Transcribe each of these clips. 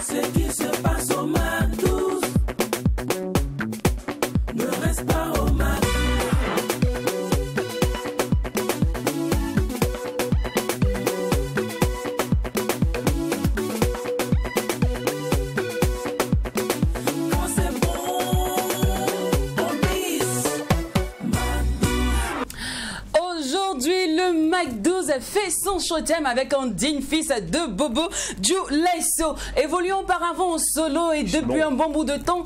Ce qui se passe au McDo ne reste pas au McDo. Quand c'est bon, on bise. Aujourd'hui, le McDo fait son showtime avec un digne fils de Bobo, Dioulasso. Évoluant auparavant en solo et depuis un bon bout de temps,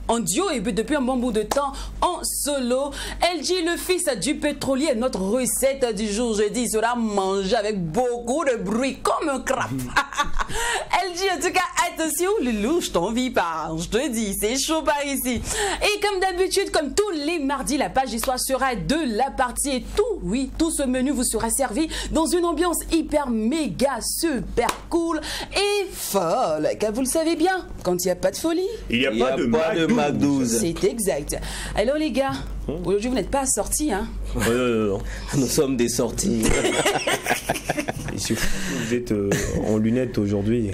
en duo et depuis un bon bout de temps en solo. LG, le fils du pétrolier, est notre recette du jour. Jeudi, il sera mangé avec beaucoup de bruit, comme un crabe. LG, en tout cas, attention, Loulou, je t'envie pas. Je te dis, c'est chaud par ici. Et comme d'habitude, comme tous les mardis, la page d'histoire sera de la partie. Et tout, oui, tout ce menu vous sera servi dans une ambiance hyper méga super cool et folle. Car vous le savez bien, quand il n'y a pas de folie, il n'y a pas de McDo. C'est exact. Alors les gars, aujourd'hui vous n'êtes pas sortis, hein? Non. Nous sommes des sorties. Vous êtes en lunettes aujourd'hui.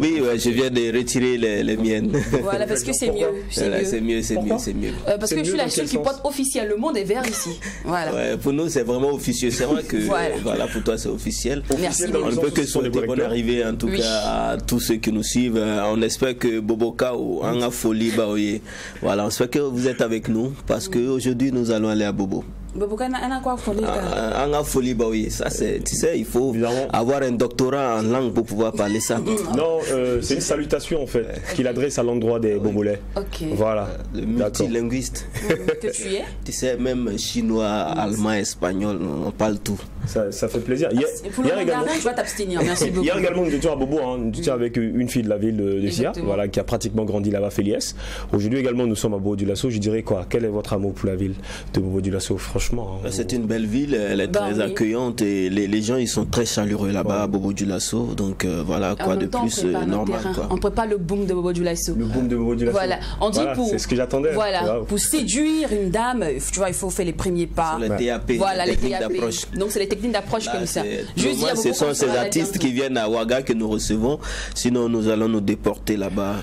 Oui, ouais, je viens de retirer les miennes. Voilà, parce que c'est mieux. C'est mieux. Parce que je suis la seule qui porte officiellement des verres ici. Voilà. Ouais, pour nous, c'est vraiment officieux. C'est vrai que voilà, pour toi, c'est officiel. Merci. On ne peut que souhaiter bonne arrivée, en tout cas, à tous ceux qui nous suivent. On espère que Boboka ou Anga Folie, voilà, on espère que vous êtes avec nous parce qu'aujourd'hui, nous allons aller à Bobo. Anga Folie, oui, ça c'est, tu sais, il faut avoir un doctorat en langue pour pouvoir parler ça. Non, c'est une salutation en fait qu'il adresse à l'endroit des Bobolais. Ok. Voilà. Le multilinguiste. Que tu es. Tu sais, même chinois, allemand, espagnol, on parle tout. Ça fait plaisir. Hier également, tu vas t'abstenir. Merci beaucoup. Hier également, nous étions à Bobo, nous étions avec une fille de la ville de Sia, voilà, qui a pratiquement grandi là-bas, Féliès. Aujourd'hui également, nous sommes à Bobo du Lasso. Je dirais quoi? Quel est votre amour pour la ville de Bobo du Lasso? Franchement. C'est une belle ville, elle est très accueillante et les gens ils sont très chaleureux là-bas à Bobo du Lasso. Donc voilà, quoi de plus normal. On prépare le boom de Bobo du Lasso. Le boom de Bobo du Lasso. Voilà, on dit pour. C'est ce que j'attendais. Voilà, pour séduire une dame, tu vois, il faut faire les premiers pas. Les DAP. Voilà, les DAP. Donc c'est les techniques d'approche comme ça. Ce sont ces artistes qui viennent à Ouaga que nous recevons. Sinon, nous allons nous déporter là-bas.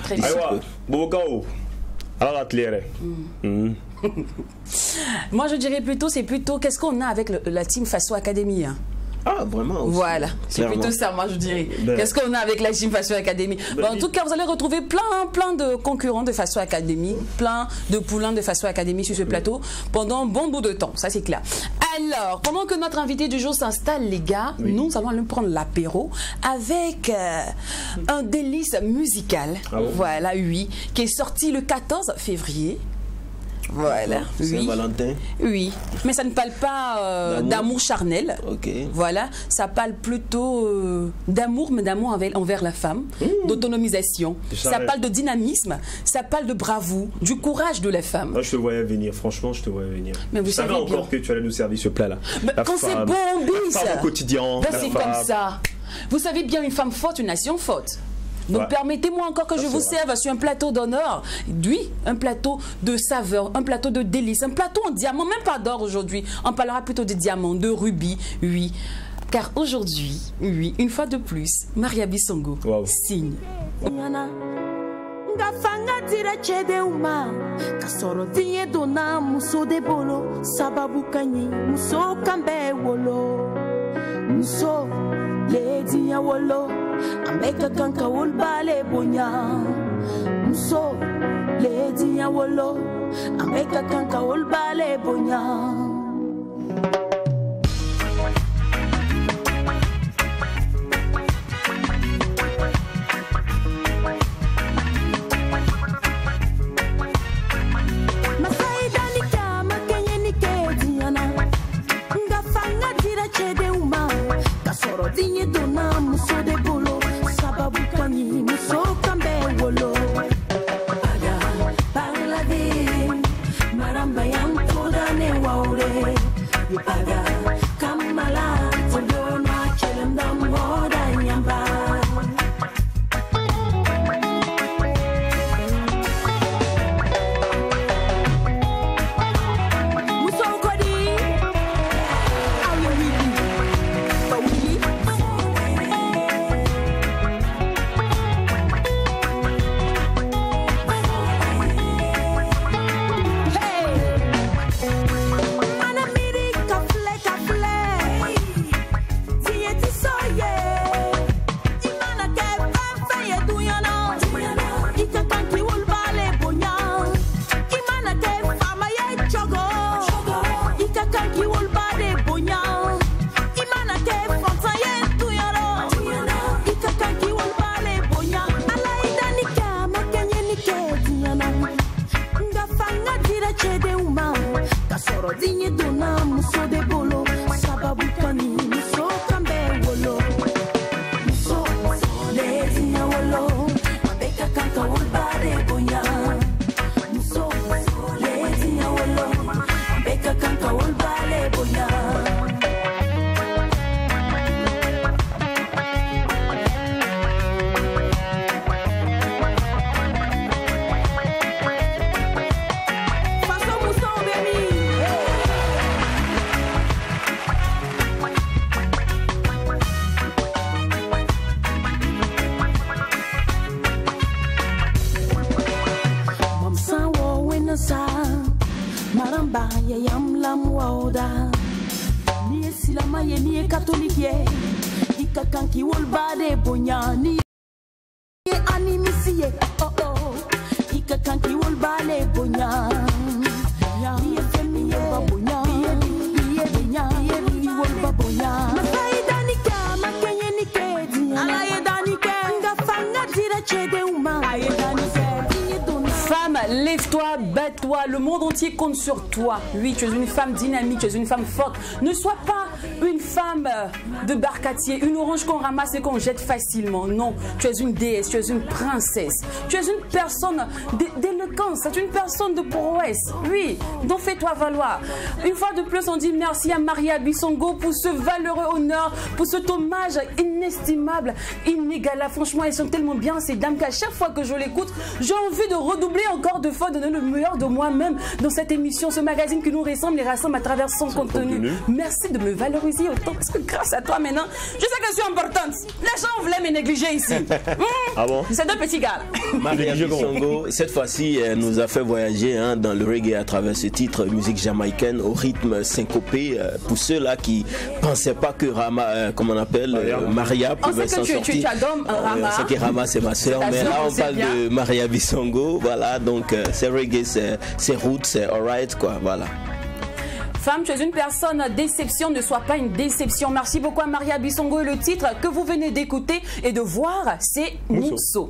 Moi, je dirais plutôt, qu'est-ce qu'on a avec la Team Faso Academy, hein? Ah, vraiment aussi. Voilà, c'est plutôt ça, moi je dirais. Qu'est-ce qu'on a avec la Team Faso Academy? En tout cas, vous allez retrouver plein de concurrents de Faso Academy, plein de poulains de Faso Academy sur ce plateau pendant un bon bout de temps, ça c'est clair. Alors, pendant que notre invité du jour s'installe, les gars, nous allons aller prendre l'apéro avec un délice musical, voilà, oui, qui est sorti le 14 février. Voilà, Saint-Valentin. Oui, mais ça ne parle pas d'amour charnel. Voilà, ça parle plutôt d'amour, mais d'amour envers la femme, d'autonomisation. Ça parle de dynamisme, ça parle de bravoure, du courage de la femme. Moi, je te voyais venir, franchement, je te voyais venir. Mais vous savez encore que tu allais nous servir ce plat-là. Quand c'est bon, on bise. Au quotidien. C'est comme ça. Vous savez bien, une femme forte, une nation forte. Donc permettez-moi encore que je vous serve sur un plateau d'honneur, oui, un plateau de saveur, un plateau de délices, un plateau en diamant, même pas d'or aujourd'hui, on parlera plutôt de diamants, de rubis, oui. Car aujourd'hui, oui, une fois de plus, Maria Bissongo signe. Lady ya wolo ameka kanka ulbale bonya muso lady ya wolo ameka kanka ulbale bonya Masaida nikama kenye nikediana ngafanga tira chede uma kasoro dinye dona muso de bolo sababu kanyi muso kambe wolo aga parla de maramba yang toda ne waure ba ye yam lam wauda ni silama ye ni catholique ye ikakan ki wol ba de bonya ni animisi ye oh oh ikakan ki wol ba le bonya ni femi ye ba bonya ye bonya ye wol ba bonya masai dani ka makenye ni kedi ala ye dani ka nga fanga dira chede uma aye dani ka. Femme, lève-toi, bats-toi, le monde entier compte sur toi. Oui, tu es une femme dynamique, tu es une femme forte. Ne sois pas une femme de barcatier, une orange qu'on ramasse et qu'on jette facilement. Non, tu es une déesse, tu es une princesse. Tu es une personne d'éloquence, tu es une personne de prouesse. Oui, donc fais-toi valoir. Une fois de plus, on dit merci à Maria Bissongo pour ce valeureux honneur, pour cet hommage inestimable, inégalable. Franchement, elles sont tellement bien, ces dames, qu'à chaque fois que je l'écoute, j'ai envie de redoubler encore de fois, donner le meilleur de moi-même dans cette émission, ce magazine qui nous ressemble et rassemble à travers son contenu. Merci de me valoriser autant parce que grâce à toi maintenant, je sais que je suis importante. Les gens voulaient me négliger ici. Ah bon? C'est deux petits gars. Maria Bissongo, cette fois-ci, elle nous a fait voyager dans le reggae à travers ce titre, musique jamaïcaine au rythme syncopé. Pour ceux-là qui ne pensaient pas que Rama, comme on appelle, Maria pouvait s'en sortir. Tu adores Rama. C'est que Rama, c'est ma soeur, mais là on parle de Maria Bissongo. Voilà, donc c'est reggae, c'est route, c'est alright, quoi, voilà. Femme, tu es une personne déception, ne sois pas une déception. Merci beaucoup à Maria Bissongo et le titre que vous venez d'écouter et de voir, c'est Mousso.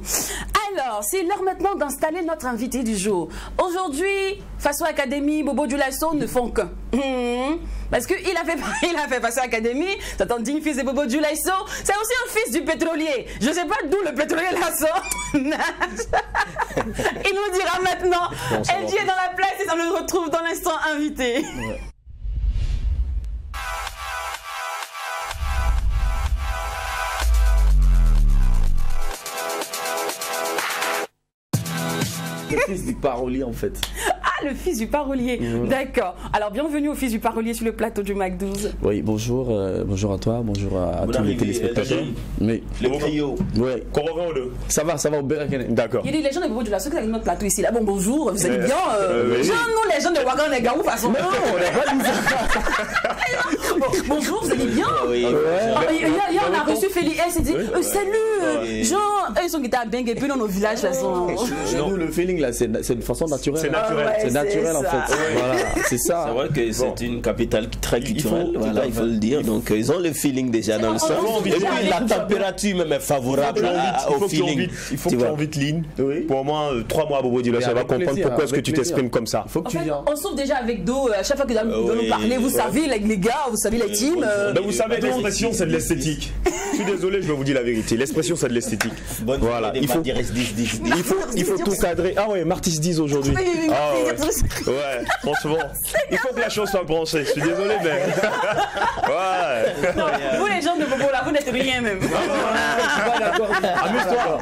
Alors, c'est l'heure maintenant d'installer notre invité du jour. Aujourd'hui, Faso Academy, Bobo Dioulasso ne font qu'un. Parce qu'il a fait Faso Academy, c'est un digne fils de Bobo Dioulasso, c'est aussi un fils du pétrolier. Je ne sais pas d'où le pétrolier la sort. Il nous dira maintenant. Elle dit est dans la place et ça le retrouve dans l'instant invité. Ouais. Le fils du parolier en fait. Ah, le fils du parolier. D'accord. Alors bienvenue au fils du parolier sur le plateau du Mac 12. Oui, bonjour, bonjour à toi, bonjour à tous les téléspectateurs. Mais le trio. Ouais. Comment on le? Ça va au Bérakene. D'accord. Il y a des gens de Bobo Dioulasso qui sont avec notre plateau ici. Là, bon, bonjour, vous allez bien nous, les gens de Ouagan, les gars, où façon? Non, on n'est pas bonjour, vous allez bien? Oui. Hier, on a reçu Félix, elle s'est dit salut, Jean, ils sont guitares bien et puis dans nos villages, de toute façon. Chez nous, le feeling là, c'est une façon naturelle. C'est naturel. C'est naturel en fait. Voilà, c'est ça. C'est vrai que c'est une capitale très culturelle, voilà, il faut le dire. Donc ils ont le feeling déjà dans le sang. Et puis la température même est favorable au feeling. Il faut que tu invites Lynn pour au moins 3 mois à Bobo Dioulasso. Elle va comprendre pourquoi est-ce que tu t'exprimes comme ça. En fait, on souffre déjà avec Do. À chaque fois que nous parler, vous savez, les gars, vous savez, les teams. Vous savez, l'expression c'est de l'esthétique. Je suis désolé, je vais vous dire la vérité. L'expression c'est de l'esthétique. Voilà, il faut tout cadrer. Ah ouais, Martis 10 aujourd'hui. Ouais, franchement, il faut que la chose soit branchée. Je suis désolé, mais. Ouais. Vous les gens de Bobo là, vous n'êtes rien même. Amuse-toi.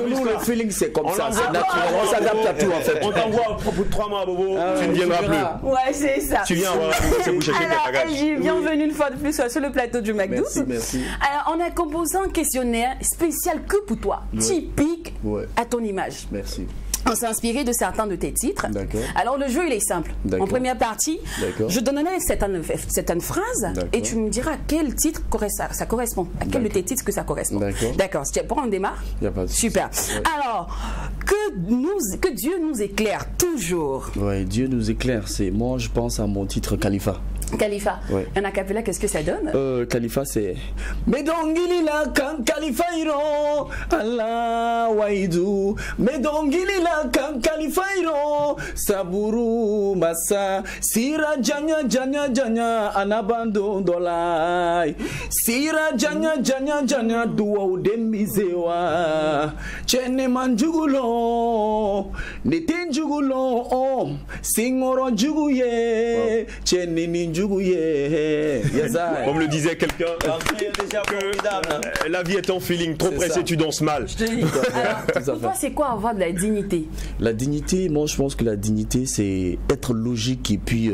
Nous, le feeling c'est comme ça, c'est naturel. On s'adapte à tout en fait. On t'envoie au bout de 3 mois à Bobo, tu ne viendras plus. Ouais, c'est ça. Tu viens, c'est bouché. Alors, bienvenue une fois de plus sur le plateau du Mac 12. Merci. Alors, on a composé un questionnaire spécial que pour toi, typique à ton image. Merci. On s'est inspiré de certains de tes titres. Alors le jeu il est simple. En première partie, je donnerai certaines phrases et tu me diras à quel titre ça correspond. À quel de tes titres que ça correspond. D'accord. Pour on démarre. Super. Alors que Dieu nous éclaire toujours. Oui, Dieu nous éclaire. Moi je pense à mon titre Khalifa. Khalifa. Un acapella, qu'est-ce que ça donne? Khalifa, c'est Medongilila kan Khalifa iro Allah waidu Medongilila kan Khalifa iro Saburu masa Sira janya anabando dolai Sira janya duwa udemizewa Chene manjugulo Netenjugulo om Singoro juguye Chene ninjugulo. Comme le disait quelqu'un, la vie est en feeling, trop pressé tu danses mal. Pour toi c'est quoi avoir de la dignité? La dignité, moi je pense que la dignité c'est être logique et puis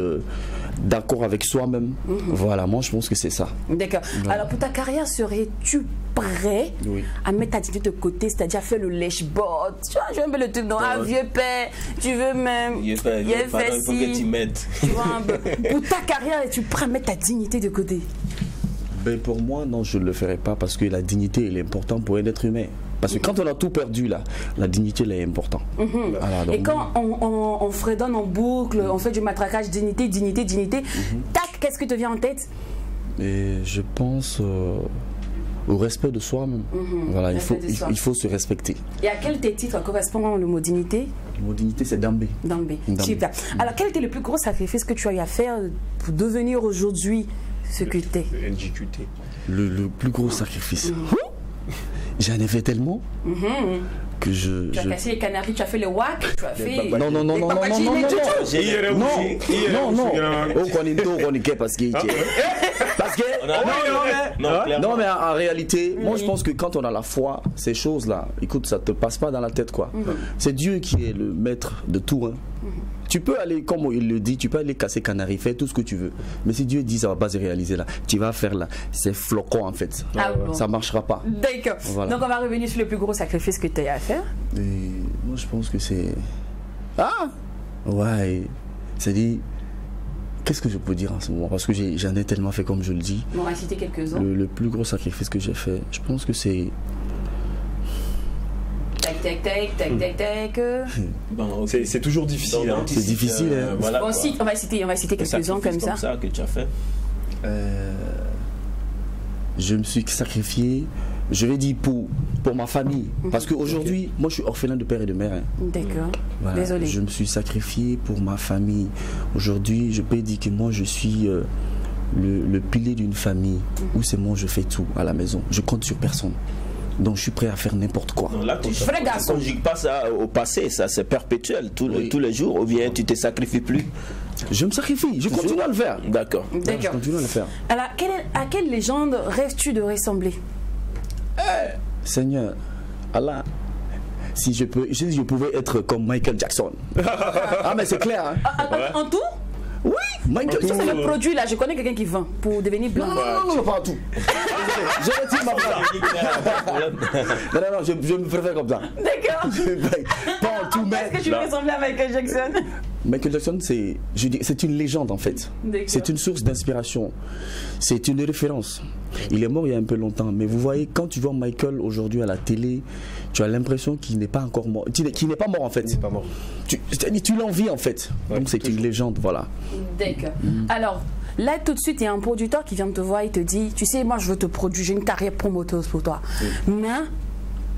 d'accord avec soi-même. Voilà, moi je pense que c'est ça. D'accord. Alors pour ta carrière, serais-tu prêt Oui. à mettre ta dignité de côté, c'est-à-dire à faire le lèche-bot. Tu vois, je veux un peu le truc dans un vieux père, tu veux même. Il faut que tu m'aides. Tu vois, un peu. Pour ta carrière, tu es prêt à mettre ta dignité de côté. Ben pour moi, non, je ne le ferai pas parce que la dignité, elle est importante pour un être humain. Parce que quand on a tout perdu, là, la dignité, elle est importante. Voilà, donc, Et quand on fredonne en boucle, on fait du matraquage, dignité, dignité, dignité, tac, qu'est-ce qui te vient en tête? et je pense au respect de soi-même. Voilà, il faut se respecter. Et à quel tes titres correspond le mot dignité? Le mot dignité, c'est Dambé. Dambé. Dambé. Super. Alors, quel était le plus gros sacrifice que tu as eu à faire pour devenir aujourd'hui ce que tu es? NJQT. Le plus gros sacrifice. J'en ai fait tellement que je... Tu as cassé les canaries, tu as fait le WAC, tu as fait... Non. Oh, qu'on est tôt, qu'on est parce que... Parce que... Non, mais en réalité, moi je pense que quand on a la foi, ces choses-là, écoute, ça te passe pas dans la tête, quoi. C'est Dieu qui est le maître de tout, hein. Tu peux aller, comme il le dit, tu peux aller casser canari, faire tout ce que tu veux. Mais si Dieu dit ça va pas se réaliser là, tu vas faire là, c'est flocon en fait. Ah bon. Ça marchera pas. D'accord. Voilà. Donc on va revenir sur le plus gros sacrifice que tu as à faire. Et moi je pense que c'est... Ah ouais, c'est-à-dire, qu'est-ce que je peux dire en ce moment? Parce que j'en ai tellement fait comme je le dis. On va citer quelques-uns. Le plus gros sacrifice que j'ai fait, je pense que c'est... Tac. Bon, okay. C'est toujours difficile. Hein. C'est difficile. Voilà, Bon, on va citer quelques-uns comme ça. Que tu as fait. Je me suis sacrifié, je vais dire pour ma famille. Parce qu'aujourd'hui, moi je suis orphelin de père et de mère. Hein. D'accord. Voilà. Désolé. Je me suis sacrifié pour ma famille. Aujourd'hui, je peux dire que moi je suis le pilier d'une famille où c'est moi je fais tout à la maison. Je compte sur personne. Donc je suis prêt à faire n'importe quoi. Donc là, tu ne conjugues pas ça au passé, ça c'est perpétuel tous les jours, ou bien tu ne te sacrifies plus? Je me sacrifie, je continue à le faire. D'accord. Je continue à le faire. Alors, à quelle légende rêves-tu de ressembler? Seigneur, Allah, si je pouvais être comme Michael Jackson. Ah mais c'est clair, hein? En tout? Oui, Michael Jackson. C'est le produit là, je connais quelqu'un qui vend pour devenir blanc. Non, pas tout. Je retire ma phrase. Non, je me préfère comme ça. D'accord. Pas en tout, mais... Est-ce que tu veux ressembler à Michael Jackson? Michael Jackson, c'est une légende en fait. C'est une source d'inspiration. C'est une référence. Il est mort il y a un peu longtemps, mais vous voyez, quand tu vois Michael aujourd'hui à la télé, tu as l'impression qu'il n'est pas encore mort. Qu'il n'est pas mort en fait. Il n'est pas mort. Tu l'envies en fait. Ouais, donc c'est une légende, voilà. D'accord. Alors, là tout de suite, il y a un producteur qui vient te voir et te dit, tu sais, moi je veux te produire, j'ai une carrière promoteuse pour toi. Mais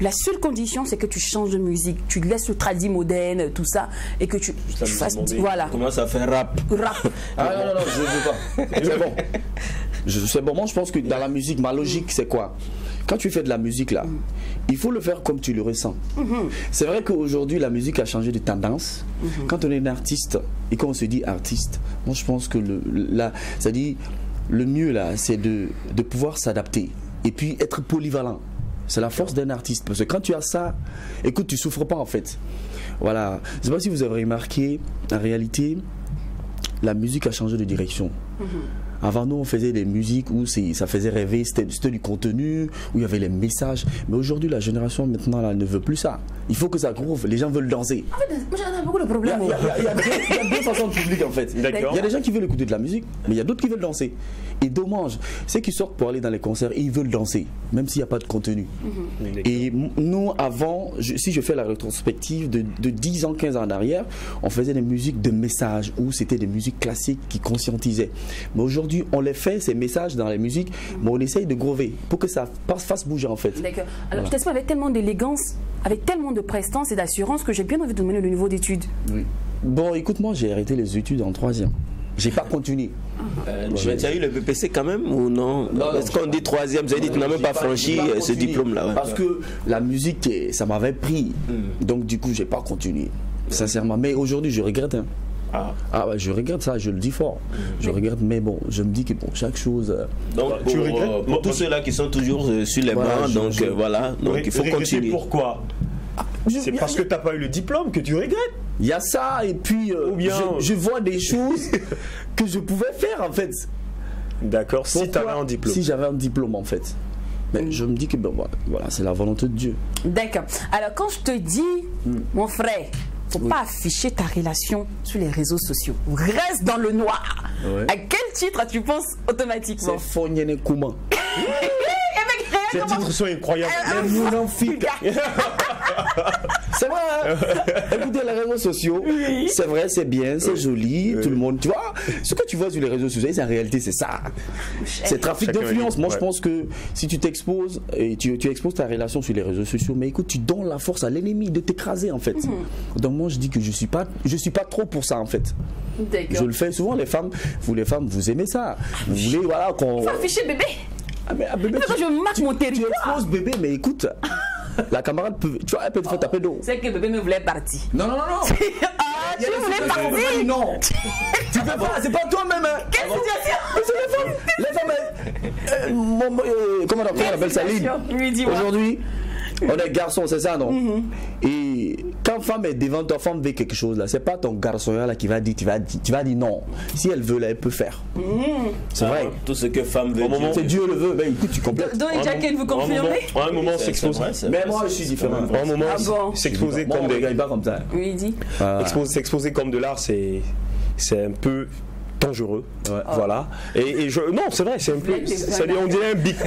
la seule condition, c'est que tu changes de musique, tu laisses le tradi moderne, tout ça, et que tu fasses... Voilà. Comment ça fait rap? Ah non, je veux pas. C'est bon. C'est bon, moi je pense que dans la musique, ma logique c'est quoi? Quand tu fais de la musique là, il faut le faire comme tu le ressens. C'est vrai qu'aujourd'hui la musique a changé de tendance. Quand on est un artiste et qu'on se dit artiste, moi je pense que c'est-à-dire le mieux là, c'est de pouvoir s'adapter et puis être polyvalent. C'est la force d'un artiste. Parce que quand tu as ça, écoute, tu souffres pas en fait. Voilà. Je ne sais pas si vous avez remarqué, en réalité, la musique a changé de direction. Avant nous, on faisait des musiques où ça faisait rêver, c'était du contenu, où il y avait les messages. Mais aujourd'hui, la génération maintenant là, ne veut plus ça. Il faut que ça groove, les gens veulent danser. En fait, moi j'en ai beaucoup de problèmes. Il y a deux façons de public en fait. Il y a des gens qui veulent écouter de la musique, mais il y a d'autres qui veulent danser. Et dommage, ceux qui sortent pour aller dans les concerts, ils veulent danser, même s'il n'y a pas de contenu. Et nous, avant, si je fais la rétrospective de 10 ans, 15 ans en arrière, on faisait des musiques de messages, où c'était des musiques classiques qui conscientisaient. Mais aujourd'hui, on les fait, ces messages dans les musiques, mais on essaye de grover pour que ça fasse bouger en fait. D'accord. Alors je t'explique avec tellement d'élégance, avec tellement de prestance et d'assurance que j'ai bien envie de demander le niveau d'études. Oui. Bon, écoute-moi, j'ai arrêté les études en 3e. J'ai pas continué. Tu as eu le BPC quand même ou non? Est-ce qu'on dit 3e? Vous avez dit que tu n'as même pas franchi ce diplôme-là. Ouais. Parce que la musique, ça m'avait pris. Donc du coup, j'ai pas continué. Sincèrement. Mais aujourd'hui, je regrette. Hein. Ouais, je regrette ça, je le dis fort. Je regrette, mais bon, je me dis que pour chaque chose. Donc tu regrettes pour tous ceux-là qui sont toujours sur les bancs, donc voilà, donc il faut continuer. Pourquoi? C'est parce que tu n'as pas eu le diplôme que tu regrettes. Il y a ça, et puis je vois des choses que je pouvais faire en fait. D'accord, si tu avais un diplôme. Si j'avais un diplôme en fait. Mais je me dis que ben, voilà, c'est la volonté de Dieu. D'accord. Alors quand je te dis, mon frère, faut pas afficher ta relation sur les réseaux sociaux. Reste dans le noir. Ouais. À quel titre tu penses automatiquement? C'est Fonyene Kouma. Ces titres sont incroyables. Les mounanfiques. C'est vrai, hein? Écoutez, les réseaux sociaux, c'est vrai, c'est bien, c'est joli, tout le monde, tu vois. Ce que tu vois sur les réseaux sociaux, en réalité, c'est ça. C'est trafic d'influence. Moi, je pense que si tu t'exposes et tu exposes ta relation sur les réseaux sociaux, mais écoute, tu donnes la force à l'ennemi de t'écraser, en fait. Donc, moi, je dis que je suis pas trop pour ça, en fait. Je le fais souvent, les femmes, vous aimez ça. Vous voulez, voilà, qu'on. Faut afficher bébé. Ah, mais bébé, Je marque mon tu territoire. exposes bébé, mais écoute, la camarade peut, tu vois, elle peut te faire taper d'eau. C'est que bébé me voulait partir. Non. Ah, tu voulais partir. Non. Tu peux pas, c'est pas toi-même. Hein. Quelle situation? C'est les femmes. Comment on appelle ça, Lynn? Oui, dis-moi. Aujourd'hui, on est garçon, c'est ça, non? Et quand femme est devant toi, femme veut quelque chose là, c'est pas ton garçon là qui va dire, tu vas dire non. Si elle veut là, elle peut faire. C'est vrai. Tout ce que femme veut dire. C'est Dieu le veut, mais écoute, tu complètes. Donc, Jacqueline, vous confirmez? En un moment, s'exposer. Mais moi, je suis différent. En un moment, bon? s'exposer Moi, comme on regarde pas comme ça. Oui, dis. s'exposer comme de l'art, c'est un peu dangereux. Ouais. Voilà. Et non, c'est vrai, c'est un peu. On dirait un beat.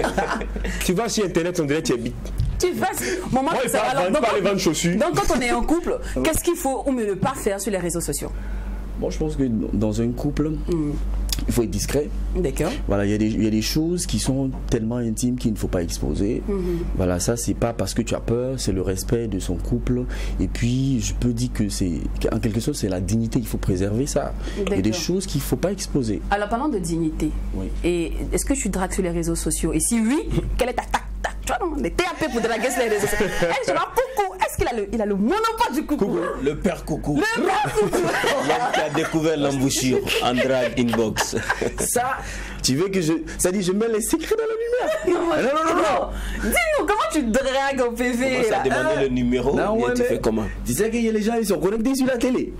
Tu vas sur Internet, on dirait que tu es beat. Tu vas. Maman, Moi, il parle les ventes chaussures. Donc, quand on est en couple, qu'est-ce qu'il faut ou mieux ne pas faire sur les réseaux sociaux? Bon, je pense que dans un couple, il faut être discret. D'accord. Voilà, il y a des choses qui sont tellement intimes qu'il ne faut pas exposer. Voilà, ça, c'est pas parce que tu as peur, c'est le respect de son couple. Et puis, je peux dire que en quelque sorte, c'est la dignité, il faut préserver ça. Il y a des choses qu'il ne faut pas exposer. Alors, parlant de dignité, et est-ce que tu dragues sur les réseaux sociaux? Et si oui, quelle est ta tactique? Tu vois, on est TAP pour draguer sur les réseaux sociaux. Je vois Coucou. Est-ce qu'il a le monopole du coucou? Le père Coucou. Le père Coucou. L'homme qui a découvert l'embouchure en drag inbox. Ça, tu veux que ça dit, je mets les secrets dans la lumière. Non. Dis-nous, comment tu dragues au PV? Ça a demandé le numéro. Non, et ouais, tu fais comment? Tu sais que les gens, ils sont connectés sur la télé.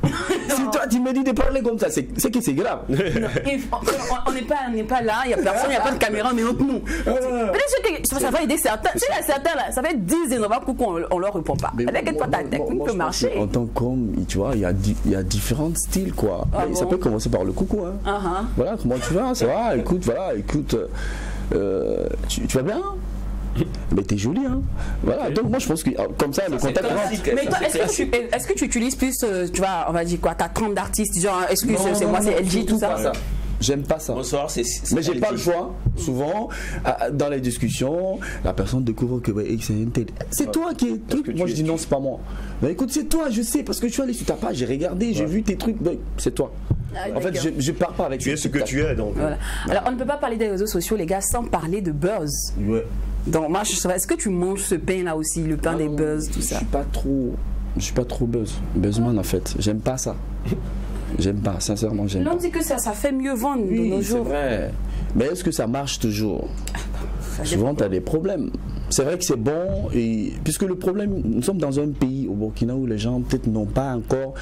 Si toi, tu me dis de parler comme ça, c'est que c'est grave. On n'est pas là, il n'y a personne, il n'y a pas de caméra, mais autre nous. Peut-être que ça va aider certains. Tu sais, il y a certains là, ça fait 10 ans, coucou, on leur répond pas. Avec toi, ta technique peut marcher. En tant qu'homme, tu vois, il y a différents styles, quoi. Ça peut commencer par le coucou, hein. Voilà, comment tu vas? Ça va? Écoute, tu vas bien? Mais t'es jolie, hein. Voilà, donc moi je pense que comme ça, le contact rentre. Mais toi, est-ce que tu utilises plus, tu vois, on va dire quoi, ta trempe d'artistes, genre, excuse, c'est moi, c'est LG, tout ça? J'aime pas ça. Bonsoir, mais j'ai pas le choix. Souvent, dans les discussions, la personne découvre que c'est une télé. C'est toi qui es truc. Moi je dis non, c'est pas moi. Mais écoute, c'est toi, je sais, parce que je suis allé sur ta page, j'ai regardé, j'ai vu tes trucs. C'est toi. En fait, je pars pas avec. Tu es ce que tu es, donc. Voilà. Alors, on ne peut pas parler des réseaux sociaux, les gars, sans parler de buzz. Ouais. Donc, moi, je sais, est-ce que tu manges ce pain là aussi, le pain des buzz, tout ça? Je suis pas trop buzzman en fait. J'aime pas ça. J'aime pas, sincèrement, j'aime pas. L'on dit que ça fait mieux vendre de nos jours. C'est vrai. Mais est-ce que ça marche toujours? Souvent, tu as des problèmes. C'est vrai que c'est bon, et puisque le problème, nous sommes dans un pays au Burkina où les gens peut-être n'ont pas encore,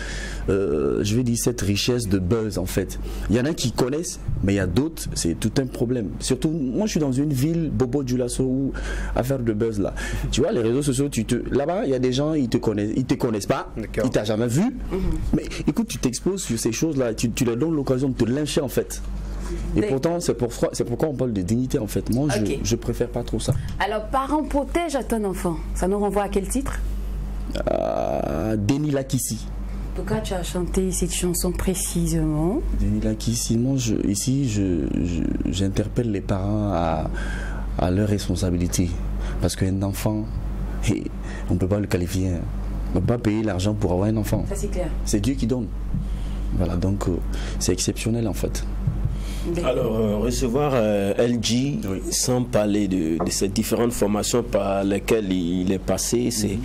je vais dire, cette richesse de buzz en fait. Il y en a qui connaissent, mais il y a d'autres, c'est tout un problème. Surtout, moi je suis dans une ville, Bobo Dioulasso, où affaire de buzz là. Tu vois, les réseaux sociaux, là-bas, il y a des gens, ils te connaissent pas, ils t'ont jamais vu. Mais écoute, tu t'exposes sur ces choses-là, tu leur donnes l'occasion de te lyncher en fait. Et pourtant, c'est pourquoi on parle de dignité en fait. Moi, je préfère pas trop ça. Alors, parents protège à ton enfant. Ça nous renvoie à quel titre? Denis Lakissi. Pourquoi tu as chanté cette chanson précisément? Denis Lakissi, moi, j'interpelle les parents à leur responsabilité. Parce qu'un enfant, on ne peut pas le qualifier. On ne peut pas payer l'argent pour avoir un enfant. Ça, c'est clair. C'est Dieu qui donne. Voilà, donc c'est exceptionnel en fait. Alors, recevoir LG, sans parler de ces différentes formations par lesquelles il est passé, c'est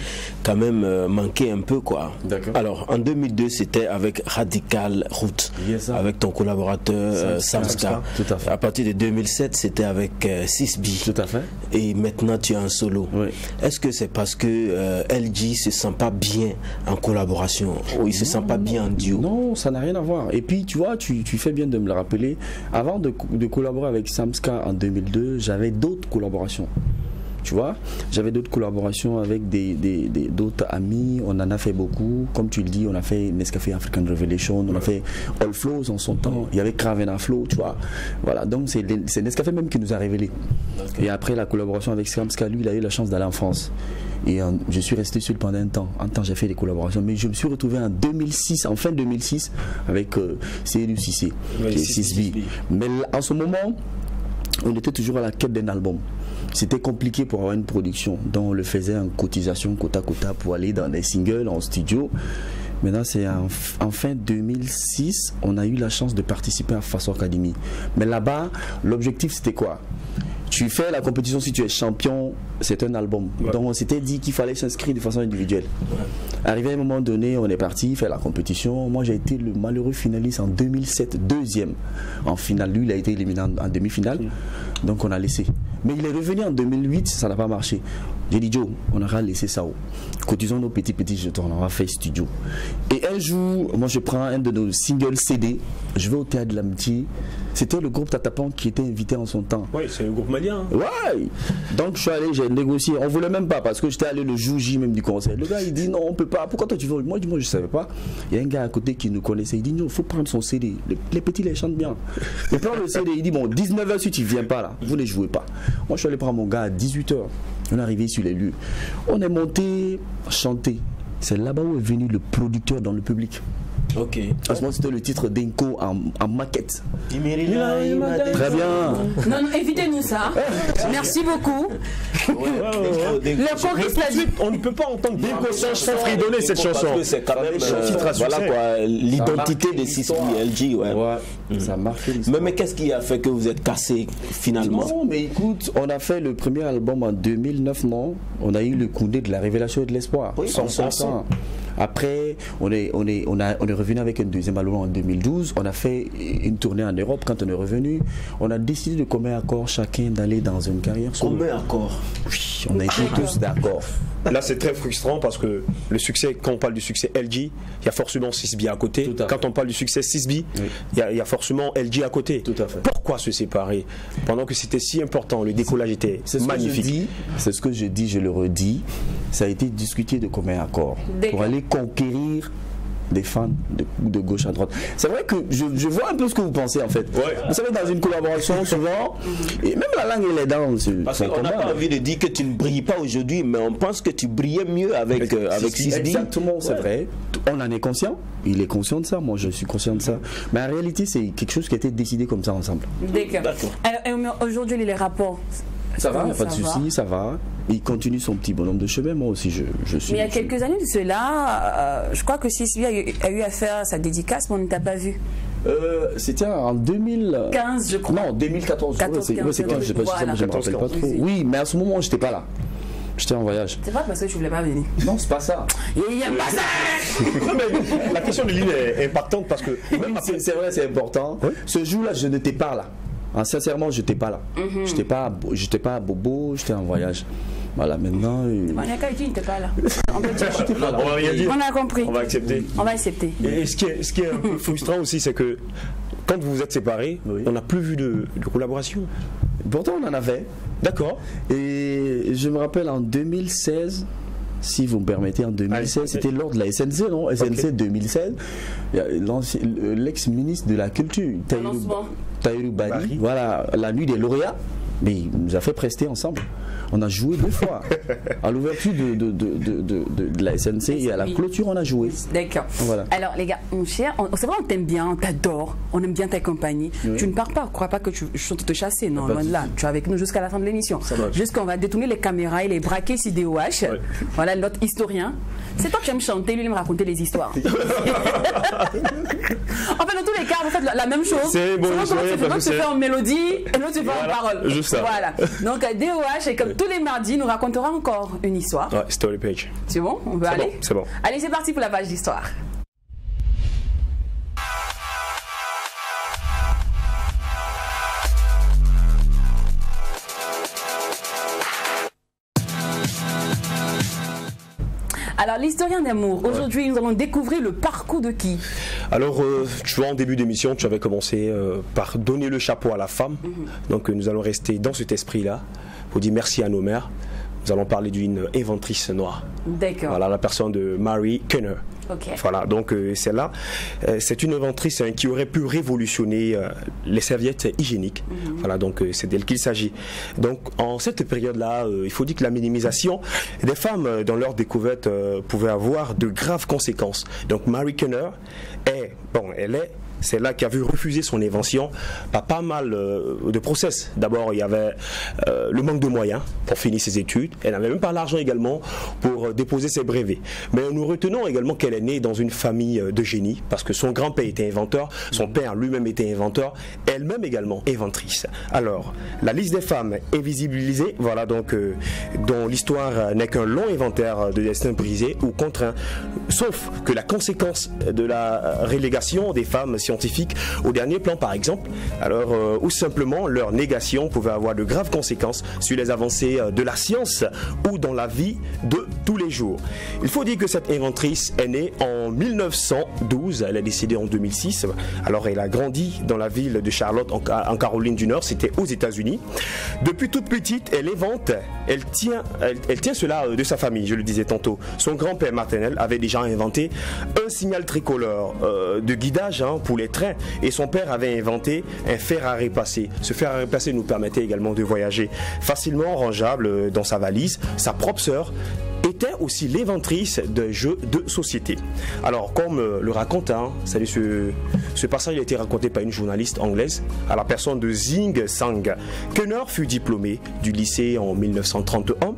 quand même manqué un peu, quoi. Alors, en 2002, c'était avec Radical Route, avec ton collaborateur Samska. Tout à fait. À partir de 2007, c'était avec 6B. Tout à fait. Et maintenant, tu es en solo. Oui. Est-ce que c'est parce que LG se sent pas bien en collaboration, ou il se sent pas bien en duo? Non, ça n'a rien à voir. Et puis, tu vois, tu fais bien de me le rappeler. Avant de collaborer avec Samska en 2002, j'avais d'autres collaborations. tu vois. J'avais d'autres collaborations avec d'autres amis, on en a fait beaucoup. Comme tu le dis, on a fait Nescafé African Revelation, on a fait All Flows en son temps, il y avait Cravena Flow, tu vois. Voilà, donc c'est Nescafé même qui nous a révélé. Et après la collaboration avec Skamska, lui, il a eu la chance d'aller en France. Et je suis resté sur pendant un temps. En temps, j'ai fait des collaborations, mais je me suis retrouvé en 2006, en fin 2006, avec Seydou Cissé, qui est 6B. Mais en ce moment, on était toujours à la quête d'un album. C'était compliqué pour avoir une production, donc on le faisait en cotisation, quota pour aller dans des singles, en studio. Maintenant, c'est en fin 2006, on a eu la chance de participer à Faso Academy. Mais là-bas, l'objectif c'était quoi? Tu fais la compétition, si tu es champion, c'est un album. Ouais. Donc on s'était dit qu'il fallait s'inscrire de façon individuelle. Ouais. Arrivé à un moment donné, on est parti faire la compétition. Moi j'ai été le malheureux finaliste en 2007, deuxième en finale. Lui il a été éliminé en demi-finale. Donc on a laissé. Mais il est revenu en 2008, ça n'a pas marché. J'ai dit Joe, on aura laissé ça. Cotisons nos petits jetons, on aura fait studio. Et un jour, moi je prends un de nos singles CD, je vais au Théâtre de l'Amitié. C'était le groupe Tatapan qui était invité en son temps. Oui, c'est le groupe malien. Hein. Ouais. Donc je suis allé, j'ai négocié. On voulait même pas parce que j'étais allé le jour J même du concert. Le gars il dit non, on peut pas. Pourquoi toi tu veux? Moi je savais pas. Il y a un gars à côté qui nous connaissait. Il dit non, il faut prendre son CD. Les petits les chantent bien. Il prend le CD. Il dit bon, 19h si tu viens pas là, vous ne jouez pas. Moi je suis allé prendre mon gars à 18h. On est arrivé sur les lieux. On est monté chanter. C'est là-bas où est venu le producteur dans le public. Ok. À ce moment, c'était le titre d'Enko en maquette. Très bien. Non, évitez-nous ça. Merci beaucoup. Le choriste l'a dit. On ne peut pas entendre Denko sans fredonner cette chanson. C'est quand même voilà quoi, l'identité de 6BLG. Ouais. Ça a marqué. Mais qu'est-ce qui a fait que vous êtes cassé finalement? Non, mais écoute, on a fait le premier album en 2009, non? On a eu le Koundé de la révélation et de l'espoir. Oui, 100%. Après, on est revenu avec un deuxième album en 2012. On a fait une tournée en Europe. Quand on est revenu, on a décidé de commun accord chacun d'aller dans une carrière. Commun accord? Oui, on a été tous d'accord. Là, c'est très frustrant parce que le succès, quand on parle du succès LG, il y a forcément 6B à côté. Quand on parle du succès 6B, il y a forcément LG à côté. Tout à fait. Pourquoi se séparer pendant que c'était si important? Le décollage était magnifique. C'est ce que je dis, je le redis. Ça a été discuté de commun accord pour aller conquérir des fans de gauche à droite. C'est vrai que je vois un peu ce que vous pensez en fait. Ouais. Vous savez, dans une collaboration souvent, et même la langue et les dents. Parce qu'on n'a pas envie de dire que tu ne brilles pas aujourd'hui, mais on pense que tu brillais mieux avec 6B. Exactement, c'est vrai. On en est conscient. Il est conscient de ça, moi je suis conscient de ça. Mais en réalité, c'est quelque chose qui a été décidé comme ça ensemble. D'accord. Aujourd'hui, les rapports. Ça va, pas de souci, ça va. Il continue son petit bonhomme de chemin, moi aussi je suis. Mais il y a quelques années de cela, je crois que 6B a eu à faire sa dédicace, mais on ne t'a pas vu. C'était en 2015, je crois. Non, 2014. C'est quand je ne me rappelle pas trop. Oui, mais à ce moment, je n'étais pas là. J'étais en voyage. C'est pas parce que je voulais pas venir. Non, c'est pas ça. Il y a pas ça. Non, mais la question de l'île est impactante parce que. C'est vrai, c'est important. Oui. Ce jour-là, je n'étais pas là. Sincèrement, je n'étais pas là. J'étais pas à Bobo, j'étais en voyage. Voilà, maintenant. Il n'était pas là. On peut dire. On va rien dire. On a compris. On va accepter. On va accepter. Et ce qui est un peu frustrant aussi, c'est que quand vous vous êtes séparés, on n'a plus vu de collaboration. Pourtant, on en avait. D'accord. Et je me rappelle en 2016. Si vous me permettez, en 2016, c'était lors de la SNC, non? SNC 2016, l'ex-ministre de la Culture, Tahirou Bari, voilà, la nuit des lauréats, mais il nous a fait prester ensemble. On a joué 2 fois. À l'ouverture de la SNC et à la clôture, on a joué. D'accord. Voilà. Alors, les gars, c'est vrai, on t'aime bien, on t'adore, on aime bien ta compagnie. Oui. Tu ne pars pas, ne crois pas que je suis te chasser, non, loin de là. Tu es avec nous jusqu'à la fin de l'émission. Jusqu'on va détourner les caméras et les braquer sur DOH. Ouais. Voilà, l'autre historien. C'est toi qui aimes chanter, lui, il aime raconter les histoires. En fait, dans tous les cas, vous faites la même chose. C'est bon, tu fais en mélodie et l'autre tu fais en parole. Juste ça. Voilà. Donc, DOH, et comme tous les mardis, nous racontera encore une histoire. Ouais, story page. C'est bon? On peut aller? C'est bon. Allez, c'est parti pour la page d'histoire. Alors, l'historien d'amour, aujourd'hui, nous allons découvrir le parcours de qui? Alors, tu vois, en début d'émission, tu avais commencé par donner le chapeau à la femme. Donc, nous allons rester dans cet esprit-là pour dire merci à nos mères. nous allons parler d'une inventrice noire. D'accord. Voilà, la personne de Mary Kenner. Ok. Voilà, donc celle-là, c'est une inventrice qui aurait pu révolutionner les serviettes hygiéniques. Voilà, donc c'est d'elle qu'il s'agit. Donc en cette période-là, il faut dire que la minimisation des femmes dans leur découverte pouvait avoir de graves conséquences. Donc Mary Kenner c'est là qui a vu refuser son invention par pas mal de process. D'abord, il y avait le manque de moyens pour finir ses études. Elle n'avait même pas l'argent également pour déposer ses brevets. Mais nous retenons également qu'elle est née dans une famille de génie parce que son grand-père était inventeur, son père lui-même était inventeur, elle-même également inventrice. Alors, la liste des femmes invisibilisées, voilà donc dont l'histoire n'est qu'un long inventaire de destins brisés ou contraints, sauf que la conséquence de la relégation des femmes scientifiques au dernier plan par exemple, alors ou simplement leur négation pouvait avoir de graves conséquences sur les avancées de la science ou dans la vie de tous les jours. Il faut dire que cette inventrice est née en 1912, elle est décédée en 2006, alors elle a grandi dans la ville de Charlotte en Caroline du Nord, c'était aux États-Unis. Depuis toute petite, elle invente, elle tient cela de sa famille, je le disais tantôt. Son grand-père maternel avait déjà inventé un signal tricolore de guidage pour les trains et son père avait inventé un fer à repasser. Ce fer à repasser nous permettait également de voyager facilement rangeable dans sa valise. Sa propre sœur était aussi l'inventrice de jeux de société. Alors, comme le raconte, ce passage a été raconté par une journaliste anglaise à la personne de Zing Sang. Kenner fut diplômée du lycée en 1931.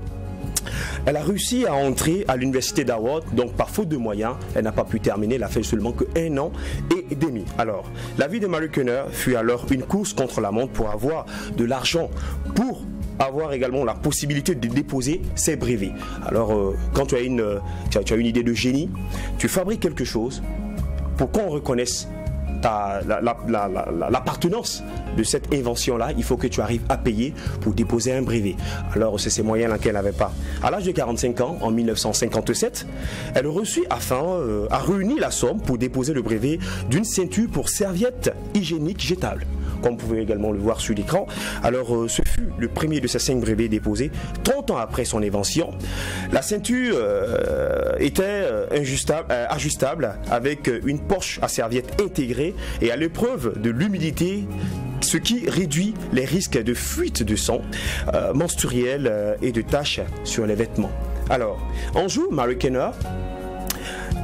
Elle a réussi à entrer à l'université d'Harvard, donc par faute de moyens, elle n'a pas pu terminer, elle a fait seulement que 1 an et demi. Alors, la vie de Mary Kenner fut alors une course contre la montre pour avoir de l'argent, pour avoir également la possibilité de déposer ses brevets. Alors, quand tu as une idée de génie, tu fabriques quelque chose pour qu'on reconnaisse l'appartenance de cette invention-là, il faut que tu arrives à payer pour déposer un brevet. Alors, c'est ces moyens-là qu'elle n'avait pas. À l'âge de 45 ans, en 1957, elle reçut a réuni la somme pour déposer le brevet d'une ceinture pour serviettes hygiéniques jetables. Comme vous pouvez également le voir sur l'écran. Alors, ce fut le premier de ces 5 brevets déposés 30 ans après son invention. La ceinture était ajustable avec une poche à serviettes intégrée et à l'épreuve de l'humidité, ce qui réduit les risques de fuite de sang menstruel et de taches sur les vêtements. Alors, un jour, Mary Kenner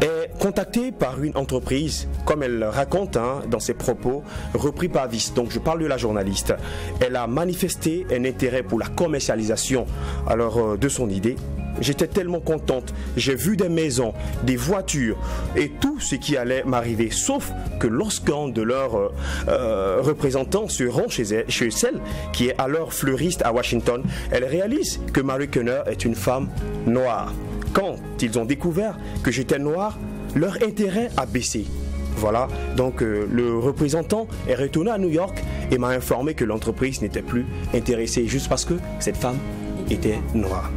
est contactée par une entreprise, comme elle raconte dans ses propos, repris par Vice. Donc je parle de la journaliste. Elle a manifesté un intérêt pour la commercialisation de son idée. J'étais tellement contente, j'ai vu des maisons, des voitures et tout ce qui allait m'arriver. Sauf que lorsqu'un de leurs représentants se rend chez celle qui est alors fleuriste à Washington, elle réalise que Mary Kenner est une femme noire. Quand ils ont découvert que j'étais noir, leur intérêt a baissé. Voilà, donc le représentant est retourné à New York et m'a informé que l'entreprise n'était plus intéressée juste parce que cette femme était noire.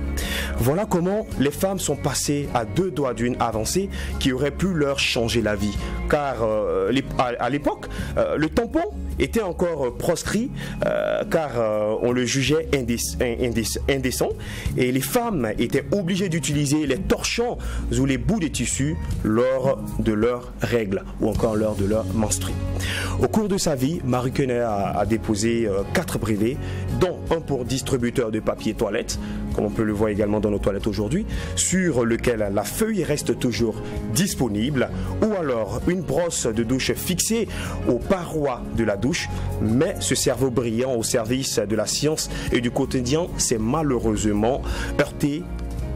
Voilà comment les femmes sont passées à 2 doigts d'une avancée qui aurait pu leur changer la vie. Car à l'époque, le tampon était encore proscrit car on le jugeait indécent et les femmes étaient obligées d'utiliser les torchons ou les bouts de tissu lors de leurs règles ou encore lors de leur menstrues. Au cours de sa vie, Mary Kenner a déposé 4 brevets, dont un pour distributeur de papier toilette, comme on peut le voir également dans nos toilettes aujourd'hui, sur lequel la feuille reste toujours disponible, ou alors une brosse de douche fixée aux parois de la douche, mais ce cerveau brillant au service de la science et du quotidien s'est malheureusement heurté